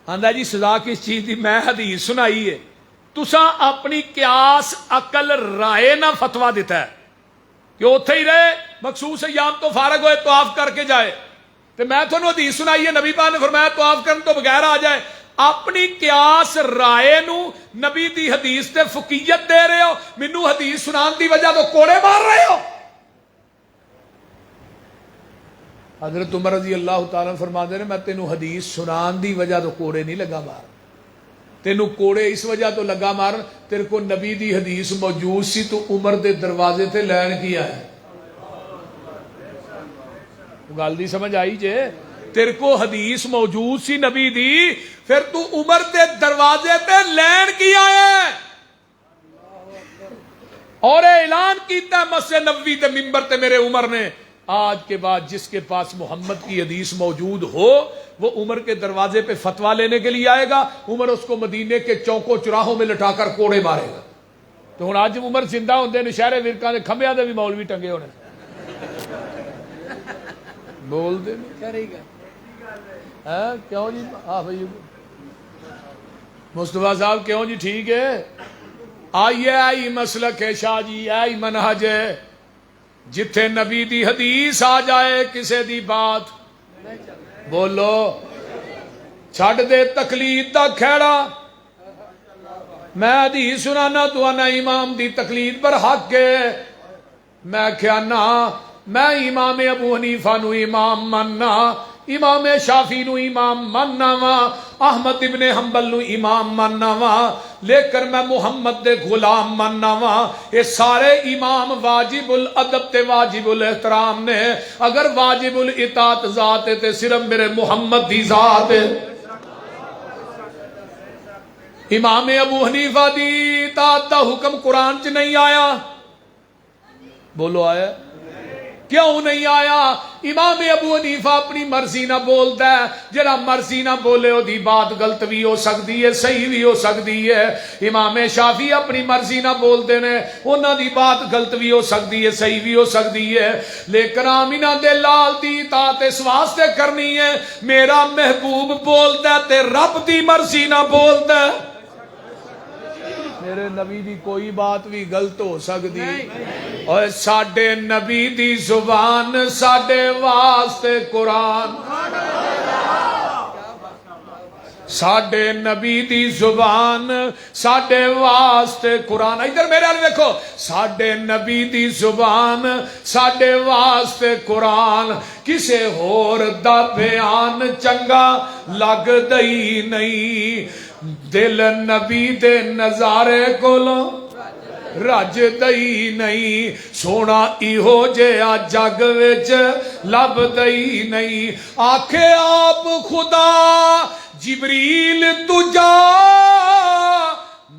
آندا جی سزا کس چیز دی میں حدیث سنائی ہے تساں اپنی قیاس عقل رائے نہ فتوا دیتا ہے کہ اتھے ہی رہے مخصوص ایام تو فارغ ہوئے طواف کر کے جائے تو میں تھانوں حدیث سنائی ہے نبی پاک نے فرمایا طواف کرن تو بغیر آ جائے اپنی قیاس رائے نو نبی دی حدیث تے فقیت دے رہے ہو مینوں حدیث سنان دی وجہ تو کوڑے مار رہے ہو حضرت عمر رضی اللہ تعالیٰ فرماتے ہیں میں تینوں حدیث سنان دی وجہ تو کوڑے نہیں لگا مار تینوں کوڑے اس وجہ تو لگا مار تیرے کو نبی دی حدیث موجود سی تو عمر دے دروازے تے لین کیا ہے گل دی سمجھ آئی جے تیرے کو حدیث موجود سی نبی دی پھر تو عمر دے دروازے تے لین کیا ہے اور اعلان کیتا ہے مسجد نبوی تے منبر تے میرے عمر نے آج کے بعد جس کے پاس محمد کی حدیث موجود ہو وہ عمر کے دروازے پہ فتویٰ لینے کے لیے آئے گا عمر اس کو مدینے کے چوکوں چراہوں میں لٹا کر کوڑے مارے گا تو ہن آج عمر زندہ ہوندے نے شہر ورکاں دے کھمبیاں دے بھی مولوی ٹنگے ہونے بول دے کیوں جی ہاں بھائی مصطفیٰ صاحب کیوں جی ٹھیک ہے آئیے آئی مسلک ہے شاہ جی آئی منہج ہے جتھے نبی دی حدیث آ جائے کسے دی بات بولو چھڑ دے تقلید دا کھیڑا میں حدیث سنانا تو انا امام دی تقلید پر حق ہے میں کہنا میں امام ابو حنیفہ نو امام مننا امام شافعی نو امام مننا وا احمد ابن حنبل نو امام مننا وا لیکن میں محمد دے غلام مننا وا یہ سارے امام واجب الادب تے واجب الاحترام نے اگر واجب الاطاعت ذات تے صرف میرے محمد دی ذات ہے امام ابو حنیفہ دی اطاعت دا حکم قرآن چ نہیں آیا بولو آیا کیوں نہیں آیا امام ابو حنیفہ اپنی مرضی نہ بولتا ہے جڑا مرضی نہ بولے او دی بات غلط بھی ہو سکتی ہے صحیح بھی ہو سکتی ہے امام شافعی اپنی مرضی نہ بولتے نے انہاں دی بات غلط بھی ہو سکتی ہے صحیح بھی ہو سکتی ہے لیکن آمینہ دے لال دی اطاعت اس واسطے کرنی ہے میرا محبوب بولتا ہے تے رب دی مرضی نہ بولتا ہے میرے نبی دی کوئی بات بھی غلط ہو سکتی اور ساڈے نبی دی زبان ساڈے واسطے قرآن ساڈے نبی دی زبان ساڈے واسطے قرآن. ادھر میرے حال دیکھو. ساڈے نبی دی زبان ساڈے واسطے قرآن. کسے ہور دا بیان چنگا لگ دئی نہیں. دل نبی دے نظارے کولوں رج دئی نہیں. سونا ایہو جہا جگ وچ لب دئی نہیں. آکھے آپ خدا جبریل تجا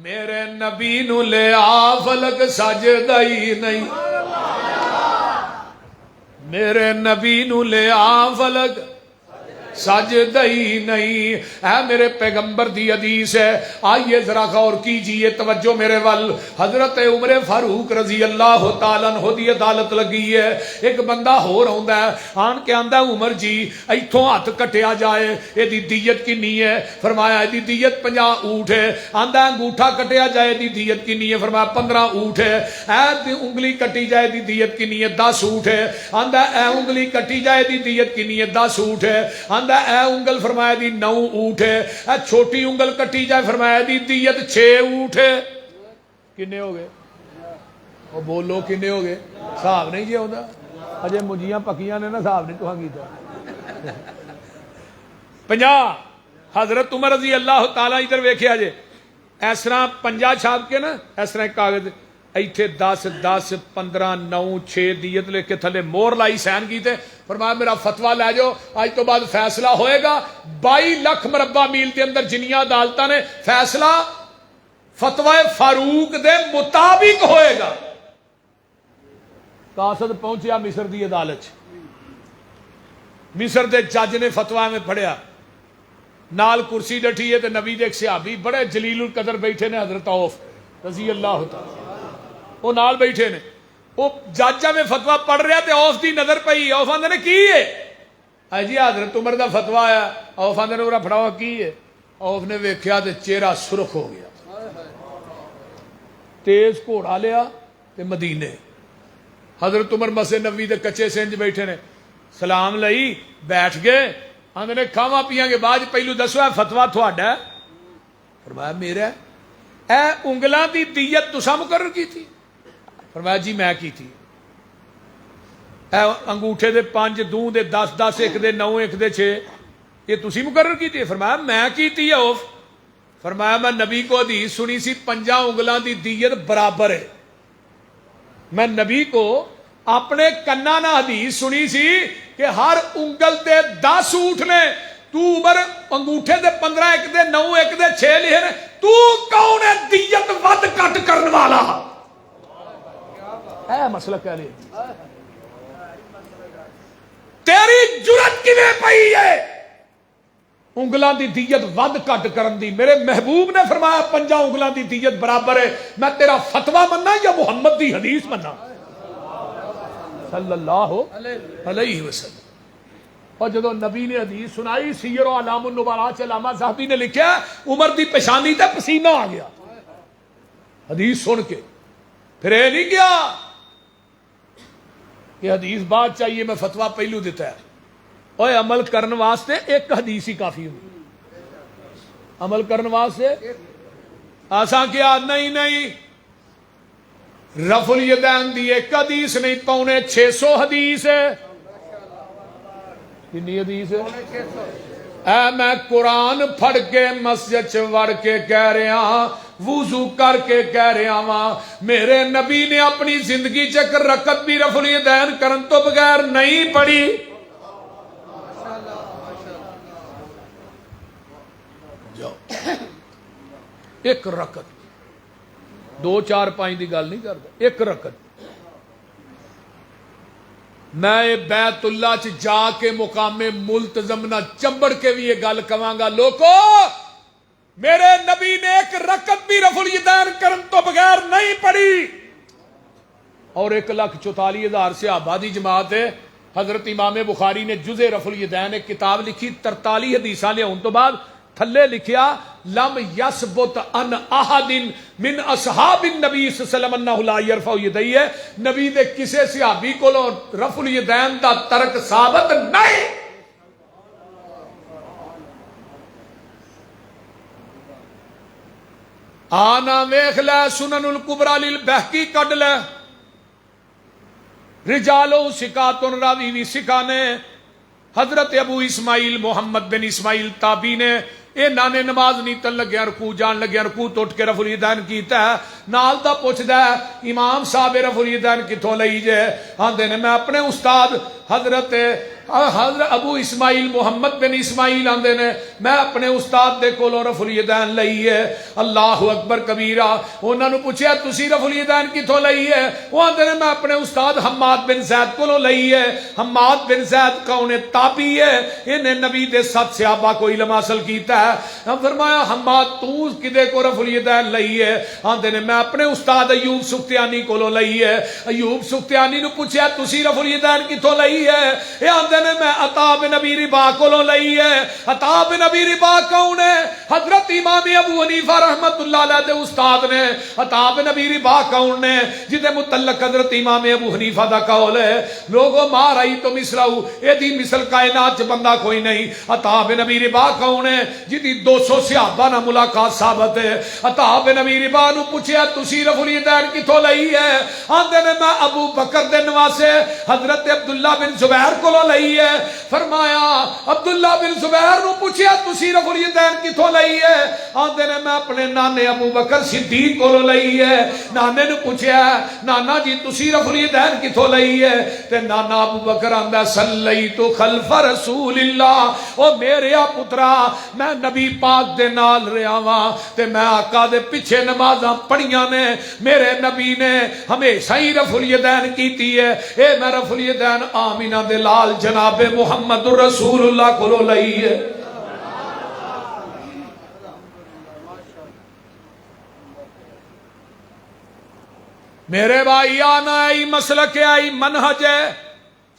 میرے نبی نو لے آ فلک سج دئی نہیں. میرے نبی نو لے آ فلک سج دئی نہیں. اے میرے پیغمبر دی حدیث ہے. آئیے ذرا غور کیجئے, توجہ میرے ول. حضرت عمر فاروق رضی اللہ تعالیٰ عنہ دی عدالت لگی ہے. ایک بندہ ہو رہا ہے, آن کے آندا عمر جی ایتھوں ہاتھ کٹیا جائے, اے دی دیت کنی ہے؟ فرمایا اے دی دیت 50 اونٹ ہے. آندا انگوٹھا کٹیا جائے دی دیت کنی ہے؟ فرمایا 15 اونٹ ہے. اے دی انگلی کٹی جائے دی دیت کنی ہے؟ 10 اونٹ ہے. آندا اے انگلی کٹی جائے دی دیت کنی ہے؟ 10 اونٹ ہے. اے انگل فرمایا دی 9 اونٹ ہے. اے چھوٹی انگل کٹی جائے فرمایا دی دیت 6 اونٹ ہے. کنے ہو گئے؟ وہ بولو کنے ہو گئے؟ صاحب نہیں جی ہوتا اجے مجھیاں پکیاں نے نا, صاحب نہیں تو کیتا 50. حضرت عمر رضی اللہ تعالیٰ ادھر ویکھیا جے اس طرح 50 چھاپ کے نا اس طرح کاغذ ایتھے 10 10 15 9 6 دیت لے کے تھلے مور لائی سین کیتے. فرمایا میرا فتویٰ لے جاؤ, آج تو بعد فیصلہ ہوئے گا. 22 لاکھ مربع میل دے اندر جنیاں عدالتاں نے فیصلہ فتوی فاروق دے مطابق ہوئے گا. قاصد پہنچیا مصر دی عدالت. مصر دے جج نے فتویٰ میں پڑھیا, نال کرسی ڈٹھی ہے تے نبی دے ایک صحابی بڑے جلیل القدر بیٹھے نے, حضرت عوف رضی اللہ تعالی وہ نال بیٹھے نے. وہ جج میں فتویٰ پڑھ رہا تے عوف دی نظر پئی. عوف آندے نے کی ہے؟ جی حضرت عمر دا فتویٰ آیا. عوف آندے نے اورا پھڑاؤ کی ہے؟ عوف نے ویکھیا تے چہرہ سرخ ہو گیا. تیز گھوڑا لیا تے مدینے. حضرت عمر مسجد نبوی دے کچے سنج بیٹھے نے, سلام لئی بیٹھ گئے. آندے نے کھاواں پیاں گے بعد پہلو دسو اے فتویٰ تہاڈا ہے؟ فرمایا میرا. اے انگلاں دی دیت تساں مقرر کی تھی؟ فرمایا جی میں کی تھی. اے انگوٹھے دے 5 2 دے 10 10 1 دے 9 1 دے 6 یہ تسی مقرر کی تھی؟ فرمایا میں کی تھی. عوف فرمایا میں نبی کو حدیث سنی سی 5 انگلاں دی دیت برابر ہے. میں نبی کو اپنے کنا نہ حدیث سنی سی کہ ہر انگل دے 10 اونٹ نے. تو عمر انگوٹھے دے 15 1 دے 9 1 دے 6 لکھے نے, تو کون ہے دیت ود کٹ کرن والا؟ اے مسئلہ کہہ لے تیری جرت کیویں پئی ہے انگلاں دی دیت ود کٹ کرن دی؟ میرے محبوب نے فرمایا 5 انگلاں دی دیت برابر ہے. میں تیرا فتویٰ مننا یا محمد دی حدیث مننا صلی اللہ علیہ وسلم؟ اور جدو نبی نے حدیث سنائی, سیر و علام النبلاء علامہ صاحبی نے لکھا عمر دی پیشانی تے پسینہ آ گیا حدیث سن کے. پھر اے نہیں کیا کہ حدیث بات چاہیے میں فتویٰ پہلو دیتا ہے. اوے عمل کرن واسطے ایک حدیث ہی کافی ہوئی. عمل کرن واسطے آساں کیا نہیں رفع الیدین دی ایک حدیث نہیں, 650 حدیث ہے. کتنی حدیث ہے؟ اے میں قرآن پڑھ کے مسجد چ وڑ کے کہہ رہا ہاں, وضو کر کے کہہ رہا ہاں, میرے نبی نے اپنی زندگی چ ایک رکعت بھی رفع الیدین کرن تو بغیر نہیں پڑھی. ایک رکعت, 2 4 5 دی گل نہیں کرتا, ایک رکعت. میں بیت اللہ چ جا کے مقام ملتزم نہ چمبڑ کے بھی یہ گل کہاں گا, لوگو میرے نبی نے ایک رکعت بھی رفع الیدین کرن تو بغیر نہیں پڑھی. اور 1,44,000 صحابہ دی جماعت ہے. حضرت امام بخاری نے جز رفع الیدین ایک کتاب لکھی, 43 حدیثاں لے تو بعد تھلے لکھیا لم یثبت ان احد من اصحاب النبی صلی اللہ علیہ وسلم انہ لا یرفع یدیہ. نبی دے کسے صحابی کولوں رفع الیدین دا ترک ثابت نہیں. آنا ویخ لے سنن الکبرى للبہقی کڈ لے رجالو سکاتن راوی بھی سکھانے حضرت ابو اسماعیل محمد بن اسماعیل تابی نے انہاں نے نماز نہیں تن لگیا رکوع جان لگیا رکوع تو اٹھ کے رفع الیدین کیتا ہے نال دا پوچھدا ہے امام صاحب رفع الیدین کتھوں لئی جے آندے نے میں اپنے استاد حضرت ابو اسماعیل محمد بن اسماعیل آندے نے میں اپنے استاد دے کولوں رفع الیدین لئی ہے اللہ اکبر کبیرہ انہاں نوں پوچھیا تسی رفع الیدین کتھوں لئی ہے وہ آندے نے میں اپنے استاد حماد بن زید کولوں لئی ہے حماد بن زید کون ہے تابعی ہے انہیں نبی دے 7 صحابہ کو علم حاصل کیتا ہے ہم فرمایا حماد تو کدے کو رفع الیدین لئی ہے آندے نے میں اپنے استاد ایوب سختیانی کولوں لئی ہے ایوب سختیانی نوں پوچھیا تسی رفع الیدین کتھوں لئی ہے اے آندے نے میں عطا بن ابی رباح کولوں لئی ہے عطا بن ابی رباح کون ہے حضرت امام ابو حنیفہ رحمت اللہ علیہ دے استاد نے عطا بن ابی رباح کون نے جدے متعلق حضرت امام ابو حنیفہ دا قول ہے لوگوں ما رأیت مثلہ اے دی مثل کائنات چ بندہ کوئی نہیں عطا بن ابی رباح کون ہے جدی 200 صحابہ نہ ملاقات ثابت ہے عطا بن ابی رباح نو پوچھیا تسی رفع الیدین کتھوں لئی ہے آندے نے میں ابو بکر دے نواسے حضرت عبداللہ بن زبیر کولوں لئی ہے فرمایا عبداللہ بن زبیر نو پوچھیا تسی رفع الیدین کتھوں لئی ہے آندے نے میں اپنے نانے ابو بکر صدیق کولوں لئی ہے نانے نو پوچھیا نانا جی تسی رفع الیدین کتھوں لئی ہے تے نانا ابو بکر آندا صلیت خلف رسول اللہ او میرے پترا میں نبی پاک دے نال رہیا واں تے میں آقا دے پیچھے نمازاں پڑھیاں نے میرے نبی نے ہمیشہ ہی رفع الیدین کیتی ہے اے میں رفع الیدین آمینہ دے لال جناب محمد رسول اللہ کو لئی ہے میرے بھائی آنا ای مسلک آئی منہج ہے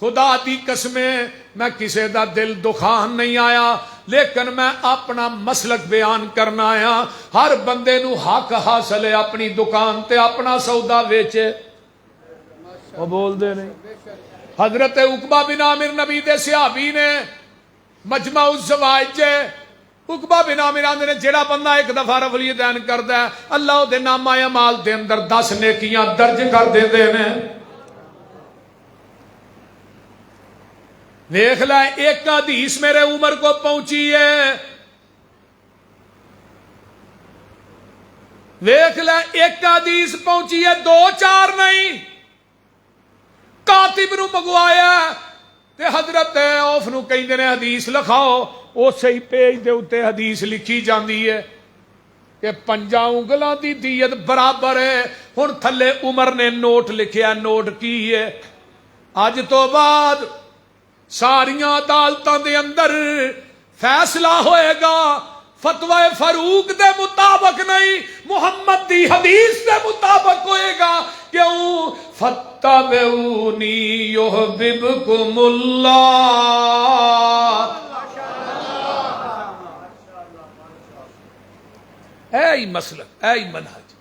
خدا دی قسمیں میں کسے دا دل دکھان نہیں آیا لیکن میں اپنا مسلک بیان کرنا آیا ہر بندے نو حق حاصل ہے اپنی دکان تے اپنا سودا ویچے وہ بول دے نہیں حضرت عقبہ بن عامر نبی دے صحابی نے مجمع الزوائج عقبہ بن عامر آندے نے جیڑا بندہ ایک دفعہ رفع الیدین کردا ہے اللہ دے نامہ اعمال دے اندر 10 نیکیاں درج کر دے نے دیکھ لے ایک حدیث میرے عمر کو پہنچی ہے دیکھ لے ایک حدیث پہنچی ہے 2-4 نہیں کاتب نو منگوایا تے حضرت اوف نو کہندے نے حدیث لکھاؤ اسی ہی پیج دے اوتے حدیث لکھی جاندی ہے کہ 5 انگلاں دی دیت برابر ہے ہن تھلے عمر نے نوٹ لکھیا نوٹ کی ہے اج تو بعد ساریاں عدالتاں دے اندر فیصلہ ہوئے گا فتوی فاروق دے مطابق نہیں محمد دی حدیث دے مطابق ہوئے گا کیوں فتبعونی یحببکم اللہ اے مسلک اے منہج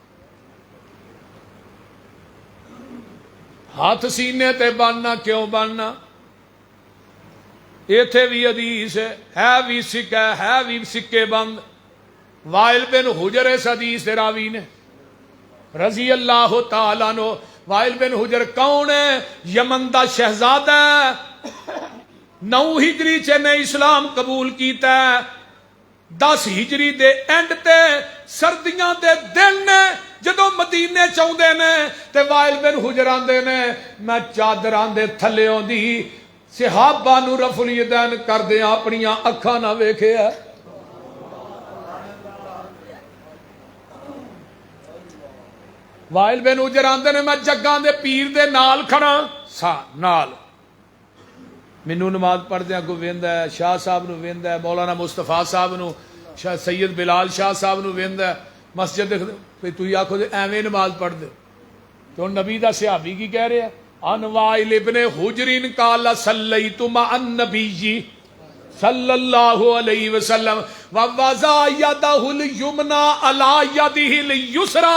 ہاتھ سینے تے بننا کیوں بننا ایتھے بھی حدیث ہے بھی سکہ ہے بھی سکے بند وائل بن حجر اس حدیث راوی نے رضی اللہ تعالیٰ عنہ وائل بن حجر کون ہے یمن دا شہزادہ 9 ہجری چ نے اسلام قبول کیتا ہے 10 ہجری دے اینڈ تے سردیاں دے دن نے جدو مدینے چاہندے نے تے وائل بن حجر آندے نے میں چادراں دے تھلیوں دی صحابہ نو رفع الیدین کر دے اپنی اکھاں نہ ویکھیا وائل بن حجر آندے نے میں جگاں دے پیر دے نال کھڑا سا نال مینوں نماز پڑھدیاں کو ویندا ہے شاہ صاحب نو ویندا ہے مولانا مصطفیٰ صاحب نو شاہ سید بلال شاہ صاحب نو ویندا ہے مسجد پہ تو آکھو ایویں نماز پڑھ دے تو نبی دا صحابی کی کہہ رہے ہیں ان وائل ابن حجر قال صلیت مع النبی صلی اللہ علیہ وسلم ووضع یدہ الیمنی علی یدہ الیسری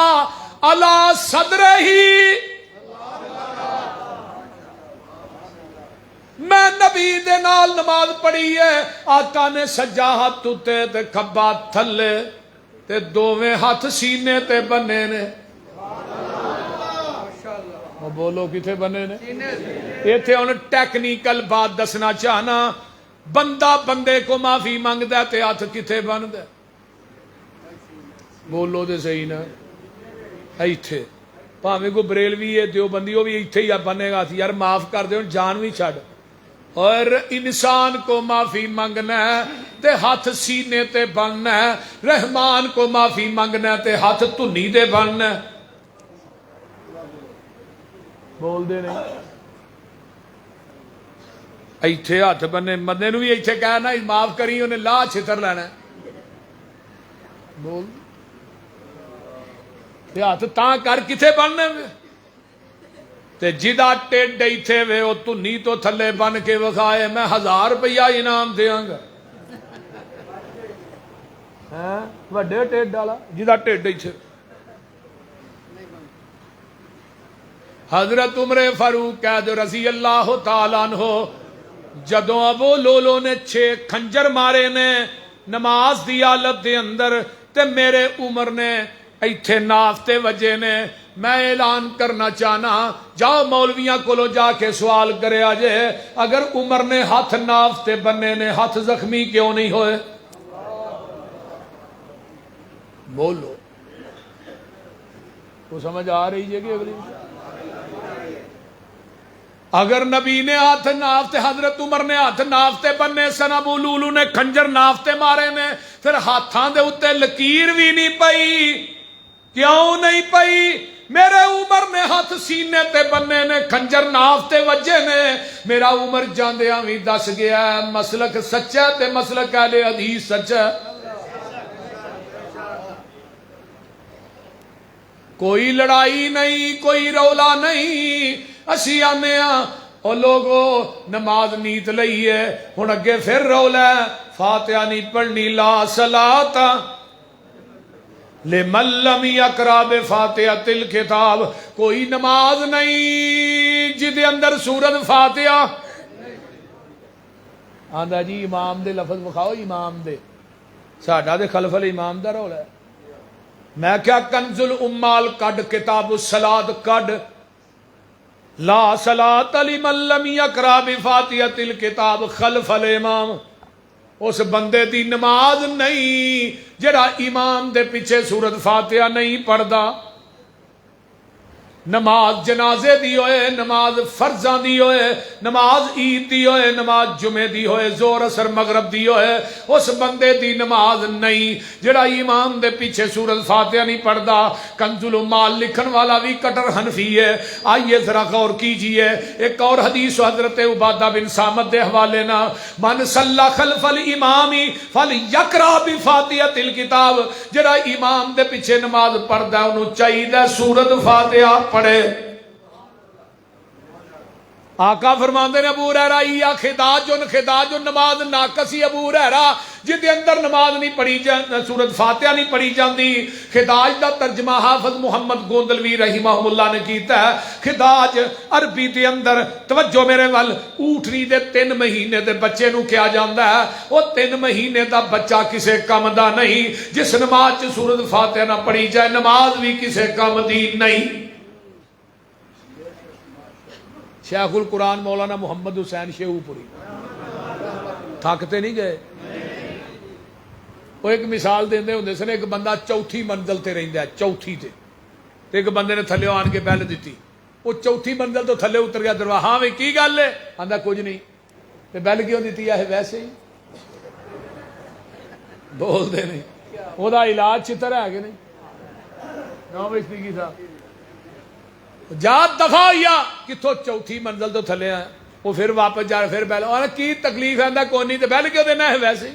علی صدرہ میں نبی دے نال نماز پڑھی ہے آقا نے سجا ہاتھ تے کھبا تھلے تے دوویں ہاتھ سینے تے بنے نے. بولو کتنے بنے نے؟ ایتھے ہن ٹیکنیکل بات دسنا چاہنا، بندہ بندے کو معافی منگدا تے ہاتھ کتنے بندا؟ بولو تے صحیح نا. ایتھے بھاویں کوئی بریلوی ہے دیوبندی وہ بھی ایتھے ہی بنے گا یار معاف کر دے جان بھی چھڈ. اور انسان کو معافی منگنا ہے تے ہاتھ سینے تے بننا ہے، رحمان کو معافی منگنا ہے تے ہاتھ دھنی تے بننا ہے. بول دے نہیں. ایتھے ہاتھ بنے بندے نو بھی ایتھے کہنا معاف کری انہیں لا چھتر لینا ہے. بول تے ہاتھ تاں کر کتھے بننے وے تے جدا ٹیڈ ایتھے وے او دھنی تو تھلے بن کے وکھائے میں 1000 روپیہ انعام دیاں گا. وڈے ٹیڈ والا جدا ٹیڈ ایتھے. حضرت عمر فاروق رضی اللہ تعالیٰ عنہ جدوں ابو لولو نے 6 کھنجر مارے نے نماز دی حالت دے اندر تے میرے عمر نے ایتھے نافتے وجے نے. میں اعلان کرنا چاہنا جاؤ مولویاں کولو جا کے سوال کرے آجے اگر عمر نے ہاتھ نافتے بننے نے ہاتھ زخمی کیوں نہیں ہوئے؟ بولو وہ سمجھ آ رہی ہے کہ اگلی اگر نبی نے ہاتھ نافتے حضرت عمر نے ہاتھ نافتے بننے سن ابو لولو نے کھنجر نافتے مارے نے پھر ہاتھاں دے اتے لکیر بھی نہیں پئی. کیوں نہیں پئی؟ میرے عمر نے ہاتھ سینے تے بننے نے کھنجر نافتے وجے نے. میرا عمر جاندیاں بھی دس گیا مسلک سچا تے مسلک اہل حدیث سچا. کوئی لڑائی نہیں کوئی رولا نہیں. اسی آنے او لوگو نماز نیت لئی ہے ہن اگے پھر رولا ہے فاتحہ نہیں پڑھنی لا صلاۃ لمن لم یقرأ بفاتحۃ الکتاب. کوئی نماز نہیں جدے اندر سورۃ فاتحہ آندا جی امام دے لفظ بخاؤ امام دے ساڈا دے خلف الامام دا رولا ہے. میں کیا کنز الامال کڈ کتاب الصلاۃ کڈ لا صلاۃ لمن لم یقرأ بفاتحۃ الکتاب خلف الامام. اس بندے دی نماز نہیں جڑا امام دے پیچھے سورۃ فاتحہ نہیں پڑھدا. نماز جنازے دی ہوئے نماز فرضاں دی ہوئے نماز عید دی ہوئے نماز جمعے دی ہوئے زور اثر مغرب دی ہوئے اس بندے دی نماز نہیں جڑا امام دے پیچھے سورۃ فاتحہ نہیں پڑھدا. کنز الامال لکھن والا بھی کٹر حنفی ہے. آئیے ذرا غور کیجئے ایک اور حدیث حضرت عبادہ بن صامت دے حوالے نا من صلی خلف الامام فلیقرأ بفاتحۃ الکتاب. جڑا امام دے پیچھے نماز پڑھدا انہوں چاہیے سورۃ فاتحہ پڑھے. آقا فرماندے نے ابو ہریرہ یا خداج نماز ناقصی ابو ہریرہ جدے اندر نماز نہیں پڑھی سورۃ فاتحہ نہیں پڑھی جاندی. خداج دا ترجمہ حافظ محمد گوندلوی رحمہ اللہ نے کیتا ہے. خداج عربی دے اندر توجہ میرے ول اونٹنی دے 3 مہینے دے بچے نو کیا جاندا ہے. وہ 3 مہینے دا بچہ کسے کم دا نہیں. جس نماز چ سورۃ فاتحہ نہ پڑھی جائے نماز بھی کسے کم دی نہیں. شیخ القرآن مولانا محمد حسین شیخو پوری تھکتے نہیں گئے. وہ ایک مثال دیندے ہوندے سن ایک بندہ چوتھی منزل تے رہندا ہے چوتھی تے ایک بندے نے تھلے آن کے بیل دیتی. وہ چوتھی منزل تو تھلے اتر گیا دروازہ ہاں بھائی کی گل ہے آندا کچھ نہیں تے بیل کیوں دیتی ہے ویسے ہی بول دے نہیں وہ دا علاج چتر ہے کہ نہیں نو بھائی کی صاحب جا دفع ہویا کتوں چوتھی منزل تو تھلے آیا. وہ پھر واپس جا پھر بیل کی تکلیف ہے کوئی نہیں تو بیل کیوں دینا ہے ویسے ہی.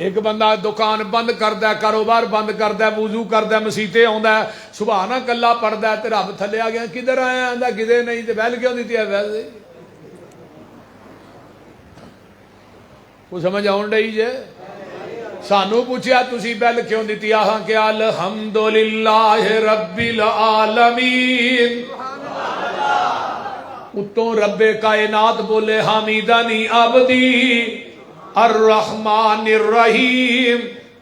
ایک بندہ دکان بند کردا ہے کاروبار بند کردا ہے وضو کردا ہے مسیتے آندا ہے سبحانہ کلا پڑھدا ہے تے رب تھلے آ گیا کدھر آیا آندا کدے نہیں تے بیل کیوں دیتی ہے ویسے ہی. کو سمجھ آن ڈئی جے سانو پوچھیا تسی بیل کیوں دیتی آہاں کہ الحمدللہ رب العالمین. اتوں رب کائنات بولے حمیدنی عبدی الرحمن الرحیم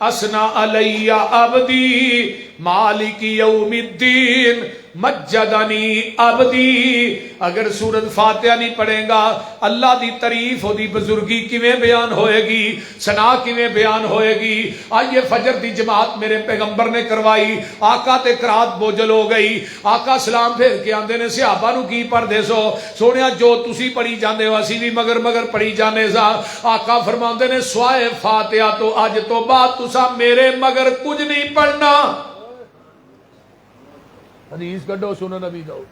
اسنا علیہ عبدی مالک یوم الدین مجدنی عبدی. اگر سورۃ فاتحہ نہیں پڑھے گا اللہ دی تعریف دی بزرگی کیویں بیان ہوئے گی, ثنا کیویں بیان ہوئے گی. آئیے فجر دی جماعت میرے پیغمبر نے کروائی, آقا تے قرات بوجھل ہو گئی. آقا سلام پھیر کے آندے نے صحابہ نو کی پڑھدے سو؟ سونیا جو تسی پڑھی جاندے ہو اسی بھی مگر پڑھی جانے سا. آقا فرماندے نے سوائے فاتحہ تو اج تو بعد تسا میرے مگر کچھ نہیں پڑھنا. حدیث کڈو سنو نبی دو.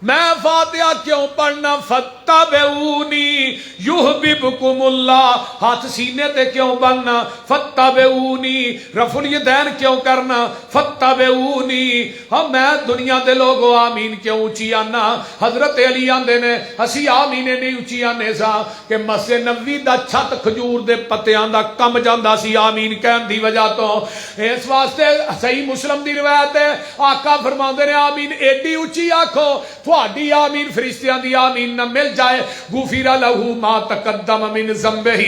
میں فاتحہ کیوں پڑھنا؟ فتبعونی یحببکم اللہ. ہاتھ سینے تے کیوں بننا؟ فتبعونی. رفع الیدین کیوں کرنا؟ فتبعونی. ہاں میں دنیا دے لوگو آمین کیوں اونچی آنا؟ حضرت علی آندے نے اسی آمین نہیں اونچی آنے سا کہ مسجد نبوی دا چھت کھجور دے پتیاں دا کم جاندا سی آمین کہن دی وجہ تو. اس واسطے صحیح مسلم دی روایت ہے آقا فرماندے نے آمین ایڈی اونچی آکھو تھوڑی آمین فرشتیاں دی آمین نہ مل جائے غفر لہو ما تقدم من ذنبہ,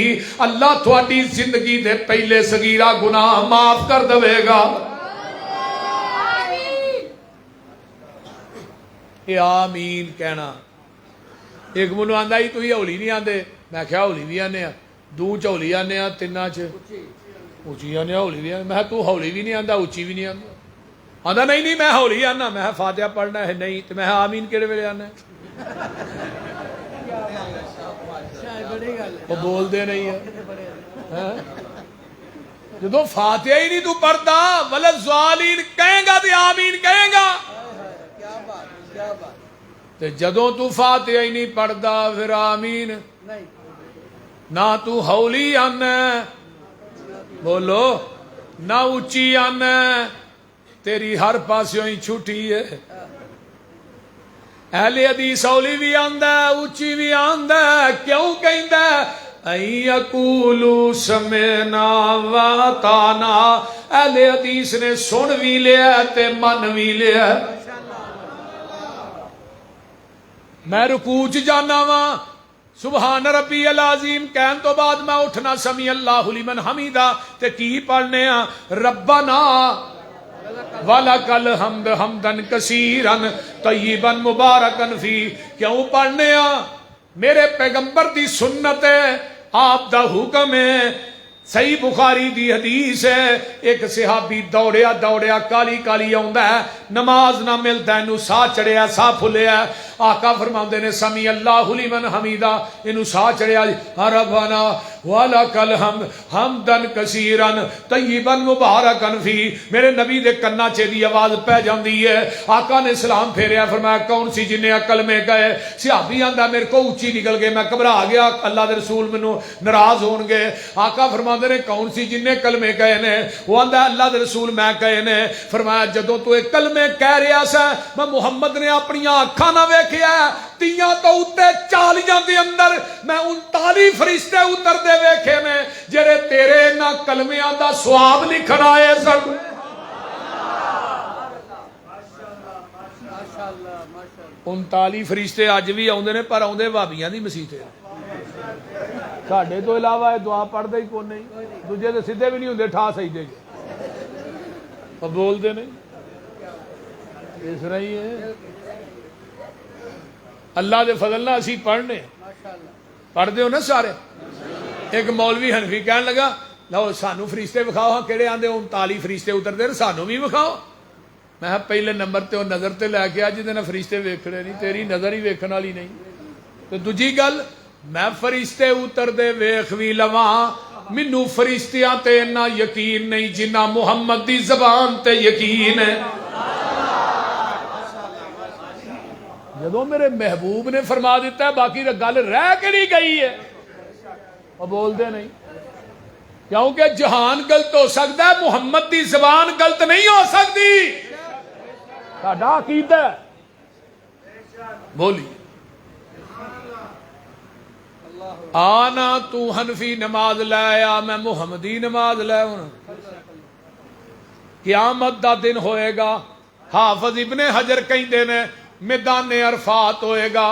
اللہ تھوڑی زندگی دے پہلے صغیرہ گناہ معاف کر دے گا. یہ آمین کہنا. ایک منو آندا ہی تو ہی ہولی نہیں آندے. میں کہا ہولی بھی آنے دو چولی آنے تینا چ اونچی آنے ہولی بھی آنے. میں تو ہولی بھی نہیں آندا اونچی بھی نہیں آندا. آندا نہیں میں ہولی آنا. میں فاتحہ پڑھنا ہے نہیں تو میں آمین کہڑے ویلے آنا. وہ بول دے نہیں ہے جدو فاتحہ ہی نہیں تو پڑھتا ولضالین کہیں گا تو آمین کہیں گا. جدو تو فاتحہ ہی نہیں پڑھتا پھر آمین نہ تو ہولی آنا بولو نہ اونچی آنا. تیری ہر پاسوں ہی چھٹی ہے. اہل حدیث ہولی بھی آندا اونچی بھی آندا. کیوں کہندا اَن یقولوا سمعنا وَأَطَعْنَا. اہل حدیث نے سن بھی لیا تے من بھی لیا. میں رکوع چ جانا وا سبحان ربی العظیم کہن تو بعد میں اٹھنا سمیع اللہ لمن حمیدہ تے کی پڑھنے ہاں ربنا وَلَكَ الْحَمْدُ حَمْدًا كَثِيرًا طَيِّبًا مُبَارَكًا فِيهِ. کیوں پڑھنے ہاں؟ میرے پیغمبر دی سنت ہے, آپ دا حکم ہے. صحیح بخاری دی حدیث ہے ایک صحابی دوڑیا کالی کالی آندا ہے نماز نہ ملتا اینو سا چڑھیا سا پھلیا. آقا فرماندے نے سمیع اللہ لمن حمیدہ اینو سا چڑھیا ربنا وَلَكَ الْحَمْدُ حَمْدًا كَثِيرًا طَيِّبًا مُبَارَكًا فِيهِ. میرے نبی دے کنا چ دی آواز پہ جاندی ہے. آقا نے سلام پھیریا فرمایا کون سی جن نے کلمے گئے؟ صحابی آندا میرے کو اونچی نکل گئے میں گھبرا گیا اللہ دے رسول مینوں ناراض ہون گے. آقا فرماندے نے کون سی جن نے کلمے کہے نے؟ وہ آندا اللہ دے رسول میں کہے نے. فرمایا جدوں تو ایک کلمے کہہ رہا سا میں محمد نے اپنی آنکھاں نہ ویکھیا تیاں تو اُتے چالیاں دے اندر میں 39 فرشتے اتر دے ویکھے نے جڑے تیرے نہ کلمیاں دا ثواب لکھن آئے سن. 39 فرشتے اج بھی آوندے نے پر آوندے بھابیاں دی مسیت ساڈے تو علاوہ دعا پڑھدے ہی کون نہیں. دوجے دے سیدھے بھی نہیں ہوندے ٹھا سجدے اور بول دے نہیں. اس طرح ہی ہے اللہ دے فضل نہ اسی پڑھنے پڑھتے ہو نا سارے. ایک مولوی حنفی کہنے لگا لو سانو فرشتے وکھاؤ. ہاں کہڑے آندے 39 فرشتے اترتے ہیں سانو بھی وکھاؤ. میں پہلے نمبر تے وہ نظر تے لے کے جہاں فرشتے ویکھنے نہیں تیری نظر ہی ویکھن والی نہیں. تو دوجی گل میں فرشتے اتردے ویکھ بھی لواں مینوں فرشتیاں تے اتنا یقین نہیں جنہ محمد دی زبان تے یقین ہے. جدو میرے محبوب نے فرما دیتا ہے باقی گل رہ کے نہیں گئی ہے اور بول دے نہیں. کیونکہ جہان غلط ہو سکتا ہے محمد دی زبان غلط نہیں ہو سکتی. ساڈا عقیدہ بولی آنا تو حنفی نماز لے آ میں محمدی نماز لے آنا. قیامت دا دن ہوئے گا. حافظ ابن حجر کہندے نے میدان عرفات ہوئے گا.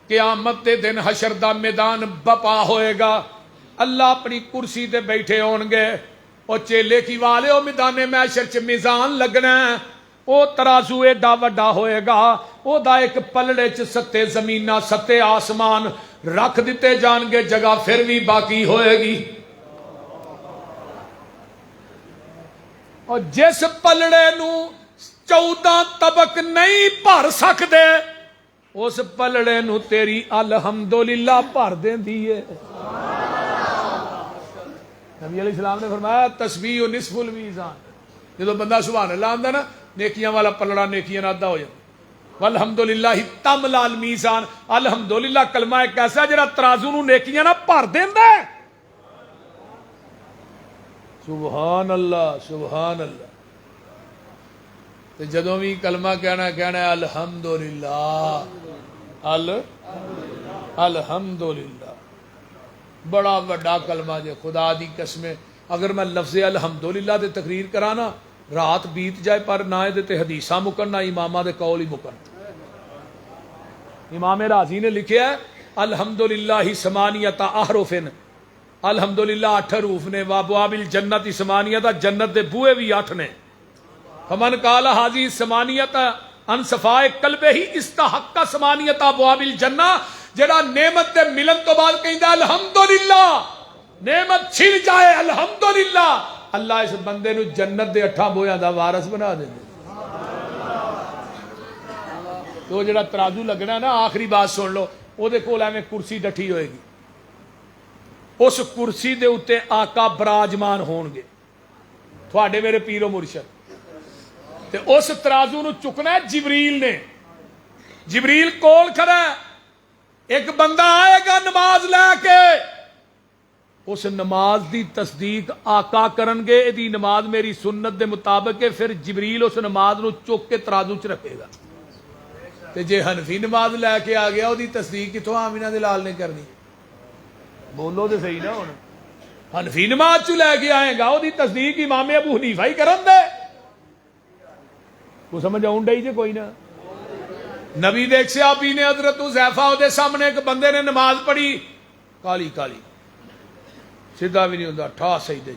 قیامت دے دن حشر دا میدان بپا ہوئے گا. اللہ اپنی کرسی تے بیٹھے ہون گے او چیلے کی والے او میدان محشر چ میزان لگنا ہے او ترازو ایڈا وڈا ہوئے گا او دا ایک پلڑے چ 7 زمیناں 7 آسمان رکھ دیتے جان گے جگہ پھر بھی باقی ہوئے گی اور جس پلڑے نو 14 طبق نہیں بھر سکدے اس پلڑے نو تیری الحمدللہ بھر دیندی ہے نبی علیہ السلام نے فرمایا تسبیح نصف المیزان جدو بندہ سبحان اللہ آندا نا نیکیاں والا پلڑا نیکیاں نال ادا ہو جائے والحمدللہ تملا المیزان الحمدللہ کلمہ ایک ایسا جڑا ترازو نو نیکیاں نال بھر دیندا ہے سبحان اللہ سبحان اللہ تے جدوں بھی کلمہ کہنا ہے الحمدللہ الحمدللہ بڑا وڈا کلمہ جے خدا دی قسم اگر میں لفظ الحمدللہ دے تقریر کرانا رات بیت جائے پر نہ تے حدیثاں مکن نہ اماماں دے قول ہی مکن امام رازی نے لکھیا ہے الحمدللہ ثمانیۃ احرف الحمدللہ 8 حروف نے وابواب الجنت ثمانیۃ جنت دے بوئے بھی 8 نے فمن قال هذه ثمانیۃ ان صفاء قلبہ استحق ثمانیۃ ابواب الجنہ جڑا نعمت دے ملن تو بعد کہندا الحمدللہ نعمت چھن جائے الحمدللہ اللہ اس بندے نو جنت دے 8 بویاں دا وارث بنا دے تو جڑا ترازو لگنا ہے نا آخری بات سن لو او دے کول ایویں کرسی ڈٹھی ہوئے گی اس کرسی دے اتے آقا براجمان ہون گے تھوڑے میرے پیر و مرشد تے اس ترازو نو چکنا ہے جبریل نے جبریل کول کھڑا ہے ایک بندہ آئے گا نماز لے کے اس نماز دی تصدیق آقا کرن گے دی نماز میری سنت دے مطابق ہے پھر جبریل اس نماز نو چک کے ترازو چ رکھے گا تے جے حنفی نماز لے کے آ گیا دی تصدیق کتوں آمینہ دے لال نے کرنی بولو دے صحیح نہ ہونا حنفی نماز چ لے کے آئے گا دی تصدیق امام ابو حنیفہ ہی کرن دے وہ سمجھ آؤں ڈائی جے کوئی نہ نبی دیکھ سے آپ ہی نے حضرت حذیفہ دے سامنے ایک بندے نے نماز پڑھی کالی کالی سیدھا بھی نہیں ہوتا ٹھا سجدے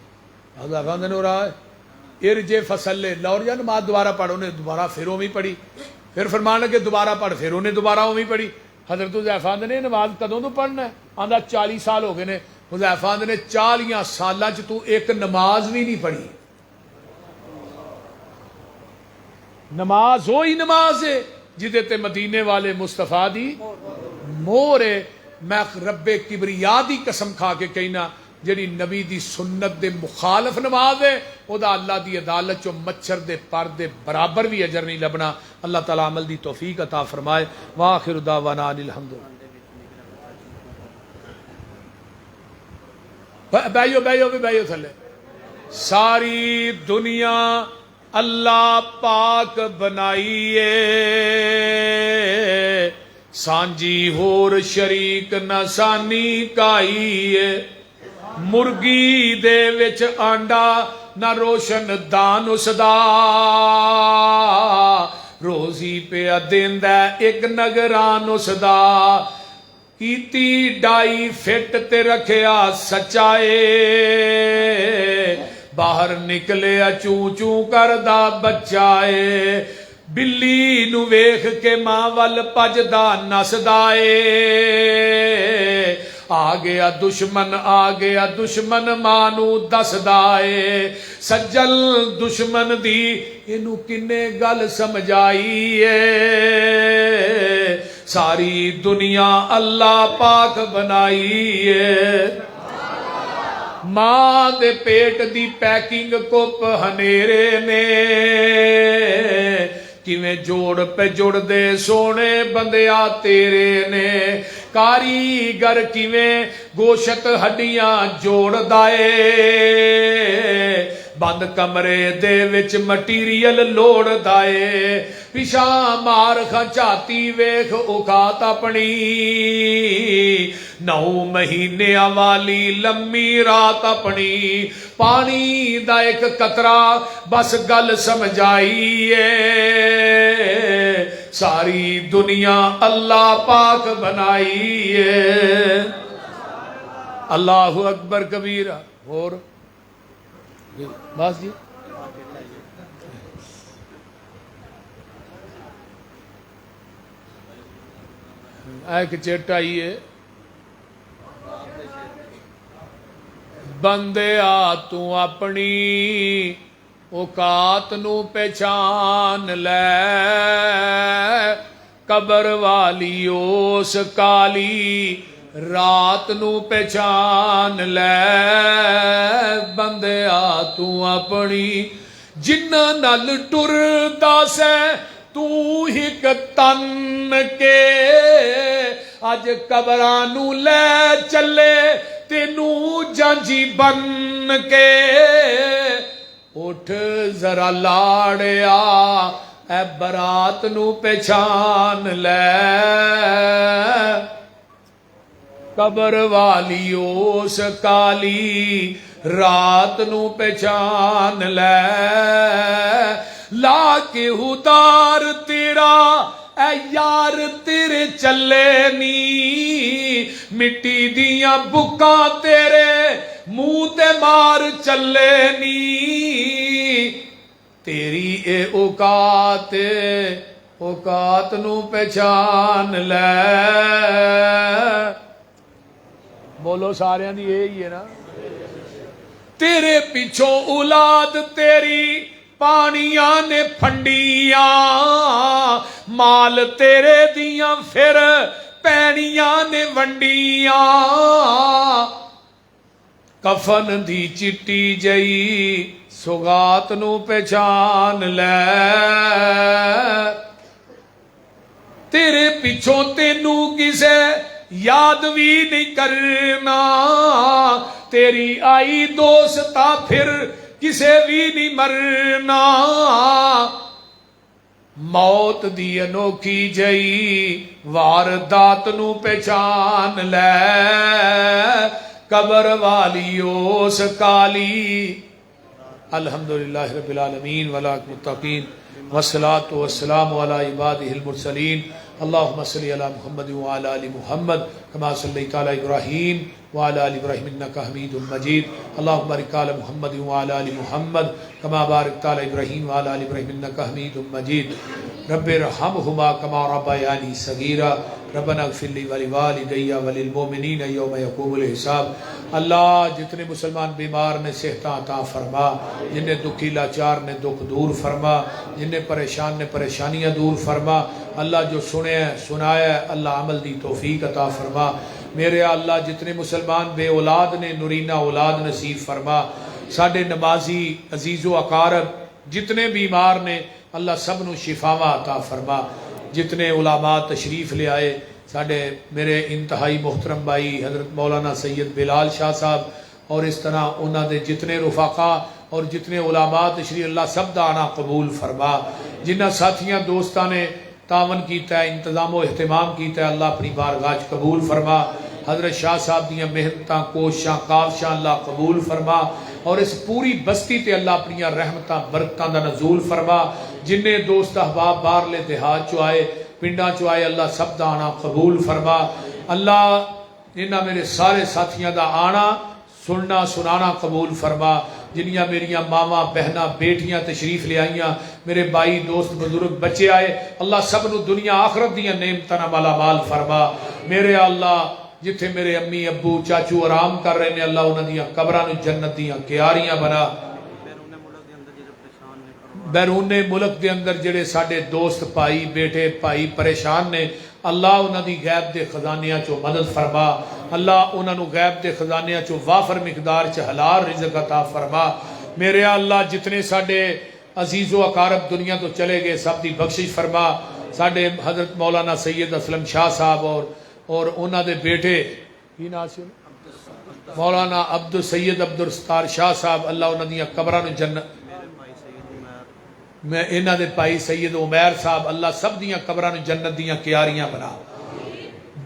حذیفہ نے ہو رہا ہے ارجے فصلے لور جا نماز دوبارہ پڑھ انہیں دوبارہ پھر اوویں پڑھی پھر فرمان لگے دوبارہ پڑھ پھر انہیں دوبارہ اوویں پڑھی حضرت حذیفہ نے نماز کدوں تو پڑھنا ہے آندا 40 سال ہو گئے نے حذیفہ نے 40 سالاں چ تو ایک نماز بھی نہیں پڑھی نماز وہی نماز ہے جدے تے مدینے والے مصطفیٰ دی مور ہے میں رب کبریا دی قسم کھا کے کہنا جڑی نبی دی سنت دے مخالف نماز ہے او دا اللہ دی عدالت چو مچھر دے پر دے برابر بھی اجر نہیں لبنا اللہ تعالی عمل دی توفیق عطا فرمائے واخر دعوانا الحمدللہ بیو تھلے ساری دنیا اللہ پاک بنائیے سانجی ہور شریک نہ سانی کائیے مرگی دے وچ آنڈا نہ روشن دان اس دا روزی پہ دیندا ایک نگران اس دا کیتی ڈائی فٹ تے رکھیا سچائے باہر نکلے چوں چوں کردا بچائے بلی نو ویکھ کے ماں ول پجدا نسدا اے آ گیا دشمن ماں نو دسدا اے سجل دشمن دی اینو کنے گل سمجھائی اے ساری دنیا اللہ پاک بنائی اے ماں دے پیٹ دی پیکنگ کپ ہنیرے نے کیویں جوڑ پہ جڑ دے سونے بندیا تیرے نے کاریگر کیویں گوشت ہڈیاں جوڑ دائے بند کمرے دے وچ مٹیریل لوڑ دائے پیشا مار کھچاتی ویکھ اوقات اپنی 9 مہینے والی لمبی رات اپنی پانی دا ایک قطرہ بس گل سمجھائیے ساری دنیا اللہ پاک بنائیے اللہ اکبر کبیرہ. اور بس جی ایک چٹ آئی ہے. بندیا تو اپنی اوقات نو پہچان لے، قبر والی اس کالی رات نو پہچان لے. بندیا تو اپنی جنہ نال ٹردا سے تو ہک تن کے، اج قبرانو لے چلے تینو جانجی بن کے. اٹھ ذرا لاڑیا اے برات نو پہچان لے، قبر والی اس کالی رات نو پہچان لے. لا کے ہدار تیرا اے یار تیرے چلے نی، مٹی دیاں بکاں تیرے منہ تے مار چلے نی. تیری اے اوقات نو پہچان لے. بولو سارے دی یہی ہے نا. تیرے پیچھوں اولاد تیری پانیاں نے پھنڈیاں، مال تیرے دیاں پھر پینیاں نے ونڈیاں. کفن دی چٹی جئی سوغات نو پہچان لے. تیرے پیچھوں تینو کسے یاد بھی نہیں کرنا، تیری آئی دوستا پھر کسے بھی نہیں مرنا. موت دی انوکھی جئی واردات نو پہچان لے، قبر والی اس کالی. الحمدللہ رب العالمین والعاقبۃ للمتقین والصلاۃ والسلام علی عبادہ المرسلین. اللہم صلی علی محمد وعلی آل محمد کما صلیت علی ابراہیم وعلی آل ابراہیم انکا حمید مجید. اللہم بارک علی محمد وعلی آل محمد کما بارکت علی ابراہیم وعلی آل ابراہیم انکا حمید مجید. رب ارحمہما کما ربیانی صغیرا. ربنا اغفر لی ولوالدی وللمؤمنین یوم یقوم الحساب. اللہ جتنے مسلمان بیمار نے صحتاں عطا فرما، جنہیں دکھی لاچار نے دکھ دور فرما، جنہیں پریشان نے پریشانیاں دور فرما. اللہ جو سنے سنایا ہے اللہ عمل دی توفیق عطا فرما. میرے اللہ جتنے مسلمان بے اولاد نے نورینہ اولاد نصیب فرما. ساڈے نمازی عزیز و اقارب جتنے بیمار نے اللہ سب نو شفاواں عطا فرما. جتنے علماء تشریف لے آئے ساڈے میرے انتہائی محترم بھائی حضرت مولانا سید بلال شاہ صاحب اور اس طرح انہاں دے جتنے رفقا اور جتنے علماء تشریف اللہ سب دا آنا قبول فرما. جنہ ساتھیاں دوستاں نے تعاون کیتا ہے انتظام و اہتمام کیتا ہے اللہ اپنی بارگاہ وچ قبول فرما. حضرت شاہ صاحب دیاں محنتاں کوششاں کاوشاں اللہ قبول فرما اور اس پوری بستی تے اللہ اپنی رحمتاں برکتاں دا نزول فرما. جننے دوست احباب باہرلے دیہات چو آئے پنڈاں چو آئے اللہ سب دا آنا قبول فرما. اللہ انہاں میرے سارے ساتھیاں دا آنا سننا سنانا قبول فرما. جنیاں میریاں ماما بہناں بیٹیاں تشریف لے آئیاں میرے بھائی دوست بزرگ بچے آئے اللہ سب نو دنیا آخرت دیاں نعمتاں مالا مال فرما. میرے اللہ جتھے میرے امی ابو چاچو آرام کر رہے ہیں اللہ انہاں دیاں قبراں نو جنت دیاں کیاریاں بنا. بیرون ملک دے اندر جڑے ساڈے دوست بھائی بیٹے بھائی پریشان نے اللہ انہاں دی غیب دے خزانیاں چو مدد فرما. اللہ انہاں نو غیب دے خزانیاں چو وافر مقدار چ حلال رزق عطا فرما. میرے اللہ جتنے ساڈے عزیز و اقارب دنیا تو چلے گئے سب دی بخشش فرما. ساڈے حضرت مولانا سید اسلم شاہ صاحب اور انہاں دے بیٹے کی نام سی مولانا عبد سید عبدالستار شاہ صاحب اللہ انہاں دیاں قبراں نو جنت میں انہاں دے بھائی سید عمیر صاحب اللہ سب دیاں قبراں نو جنت دیاں کیاریاں بنا.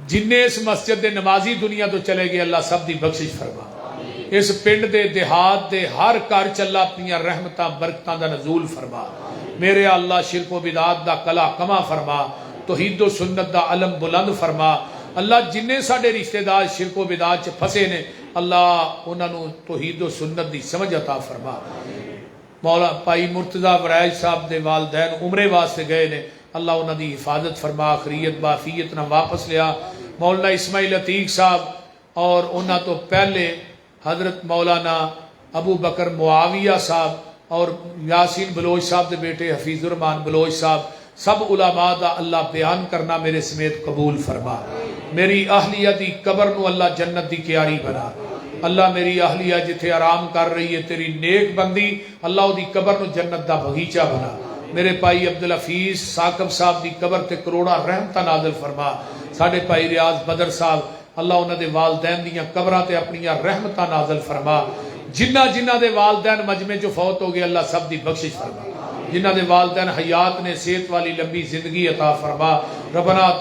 جننے اس مسجد دے نمازی دنیا تو چلے گئے اللہ سب دی بخشش فرما. اس پنڈ دے دیہات دے ہر گھر چ اللہ اپنی رحمتاں برکتاں دا نزول فرما. میرے اللہ شرک و بدعات دا کلا کما فرما. توحید و سنت دا علم بلند فرما. اللہ جننے ساڈے رشتہ دار شرک و بدعات چ پھسے نے اللہ انہوں نے توحید و سنت دی سمجھ عطا فرما. مولا پائی مرتضی ورائج صاحب دے والدین عمرے واسطے گئے نے، اللہ انہوں دی حفاظت فرما، آخریت بافیت نہ واپس لیا. مولانا اسماعیل عتیق صاحب اور انہوں تو پہلے حضرت مولانا ابو بکر معاویہ صاحب اور یاسین بلوچ صاحب دے بیٹے حفیظ الرحمان بلوچ صاحب، سب علماء دا اللہ بیان کرنا میرے سمیت قبول فرما. میری اہلیہ دی قبر نو اللہ جنت دی کیاری بنا. اللہ میری اہلیہ جتھے آرام کر رہی ہے تیری نیک بندی، اللہ دی قبر نو جنت دا بغیچہ بنا. میرے بھائی عبدالحفیظ ثاقب صاحب دی قبر تے کروڑا رحمتہ نازل فرما. ساڈے بھائی ریاض بدر صاحب، اللہ انہاں دے والدین دیاں قبراں تے اپنی رحمتہ نازل فرما. جنہ دے والدین مجمع جو فوت ہو گئے اللہ سب دی بخشش فرما. جنہ دے والدین حیات نے صحت والی لمبی زندگی عطا فرما. ربنا